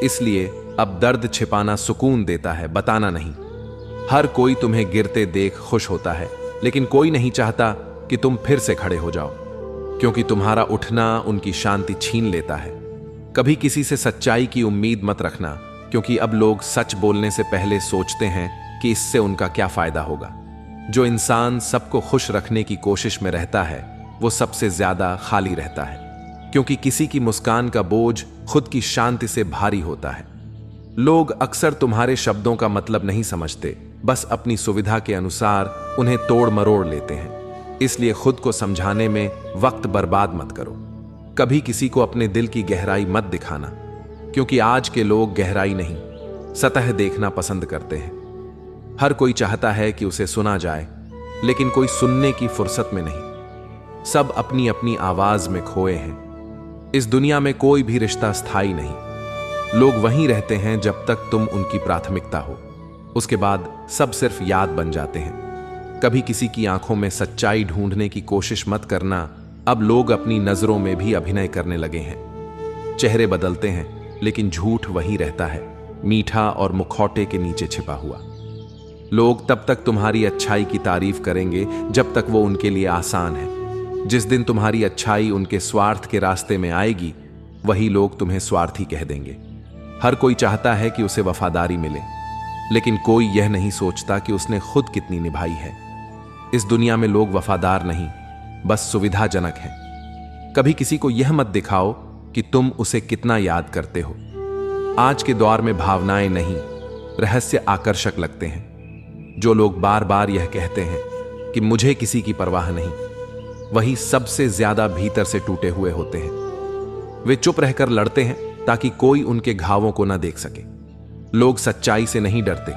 इसलिए अब दर्द छिपाना सुकून देता है, बताना नहीं। हर कोई तुम्हें गिरते देख खुश होता है, लेकिन कोई नहीं चाहता कि तुम फिर से खड़े हो जाओ, क्योंकि तुम्हारा उठना उनकी शांति छीन लेता है। कभी किसी से सच्चाई की उम्मीद मत रखना, क्योंकि अब लोग सच बोलने से पहले सोचते हैं कि इससे उनका क्या फायदा होगा। जो इंसान सबको खुश रखने की कोशिश में रहता है वो सबसे ज्यादा खाली रहता है, क्योंकि किसी की मुस्कान का बोझ खुद की शांति से भारी होता है। लोग अक्सर तुम्हारे शब्दों का मतलब नहीं समझते, बस अपनी सुविधा के अनुसार उन्हें तोड़ मरोड़ लेते हैं। इसलिए खुद को समझाने में वक्त बर्बाद मत करो। कभी किसी को अपने दिल की गहराई मत दिखाना, क्योंकि आज के लोग गहराई नहीं, सतह देखना पसंद करते हैं। हर कोई चाहता है कि उसे सुना जाए, लेकिन कोई सुनने की फुर्सत में नहीं। सब अपनी अपनी आवाज में खोए हैं। इस दुनिया में कोई भी रिश्ता स्थायी नहीं। लोग वहीं रहते हैं जब तक तुम उनकी प्राथमिकता हो, उसके बाद सब सिर्फ याद बन जाते हैं। कभी किसी की आंखों में सच्चाई ढूंढने की कोशिश मत करना। अब लोग अपनी नजरों में भी अभिनय करने लगे हैं। चेहरे बदलते हैं, लेकिन झूठ वही रहता है, मीठा और मुखौटे के नीचे छिपा हुआ। लोग तब तक तुम्हारी अच्छाई की तारीफ करेंगे जब तक वो उनके लिए आसान है। जिस दिन तुम्हारी अच्छाई उनके स्वार्थ के रास्ते में आएगी, वही लोग तुम्हें स्वार्थी कह देंगे। हर कोई चाहता है कि उसे वफादारी मिले, लेकिन कोई यह नहीं सोचता कि उसने खुद कितनी निभाई है। इस दुनिया में लोग वफादार नहीं, बस सुविधाजनक हैं। कभी किसी को यह मत दिखाओ कि तुम उसे कितना याद करते हो। आज के दौर में भावनाएं नहीं, रहस्य आकर्षक लगते हैं। जो लोग बार बार यह कहते हैं कि मुझे किसी की परवाह नहीं, वही सबसे ज्यादा भीतर से टूटे हुए होते हैं। वे चुप रहकर लड़ते हैं ताकि कोई उनके घावों को न देख सके। लोग सच्चाई से नहीं डरते,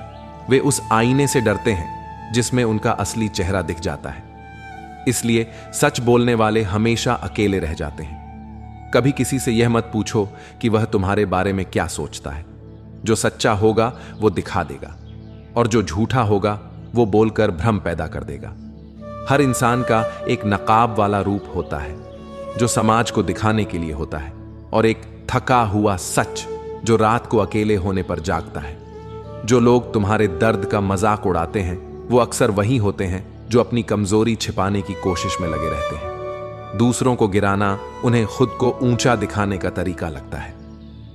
वे उस आईने से डरते हैं जिसमें उनका असली चेहरा दिख जाता है। इसलिए सच बोलने वाले हमेशा अकेले रह जाते हैं। कभी किसी से यह मत पूछो कि वह तुम्हारे बारे में क्या सोचता है। जो सच्चा होगा वो दिखा देगा, और जो झूठा होगा वो बोलकर भ्रम पैदा कर देगा। हर इंसान का एक नकाब वाला रूप होता है जो समाज को दिखाने के लिए होता है, और एक थका हुआ सच जो रात को अकेले होने पर जागता है। जो लोग तुम्हारे दर्द का मजाक उड़ाते हैं वो अक्सर वही होते हैं जो अपनी कमजोरी छिपाने की कोशिश में लगे रहते हैं। दूसरों को गिराना उन्हें खुद को ऊंचा दिखाने का तरीका लगता है।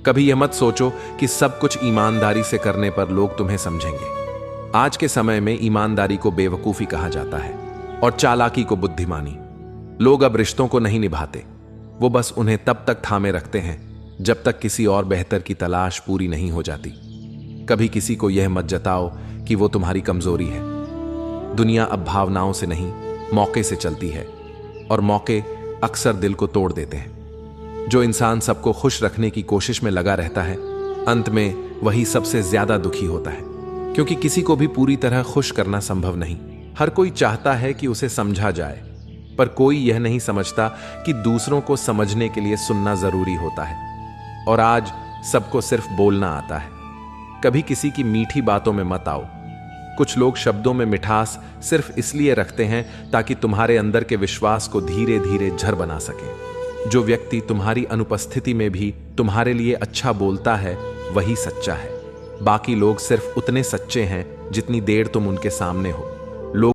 कभी यह मत सोचो कि सब कुछ ईमानदारी से करने पर लोग तुम्हें समझेंगे। आज के समय में ईमानदारी को बेवकूफी कहा जाता है और चालाकी को बुद्धिमानी। लोग अब रिश्तों को नहीं निभाते, वो बस उन्हें तब तक थामे रखते हैं जब तक किसी और बेहतर की तलाश पूरी नहीं हो जाती। कभी किसी को यह मत जताओ कि वो तुम्हारी कमजोरी है। दुनिया अब भावनाओं से नहीं, मौके से चलती है, और मौके अक्सर दिल को तोड़ देते हैं। जो इंसान सबको खुश रखने की कोशिश में लगा रहता है, अंत में वही सबसे ज्यादा दुखी होता है, क्योंकि किसी को भी पूरी तरह खुश करना संभव नहीं। हर कोई चाहता है कि उसे समझा जाए, पर कोई यह नहीं समझता कि दूसरों को समझने के लिए सुनना जरूरी होता है। और आज सबको सिर्फ बोलना आता है। कभी किसी की मीठी बातों में मत आओ। कुछ लोग शब्दों में मिठास सिर्फ इसलिए रखते हैं ताकि तुम्हारे अंदर के विश्वास को धीरे धीरे झर बना सके। जो व्यक्ति तुम्हारी अनुपस्थिति में भी तुम्हारे लिए अच्छा बोलता है, वही सच्चा है। बाकी लोग सिर्फ उतने सच्चे हैं जितनी देर तुम उनके सामने हो। लोग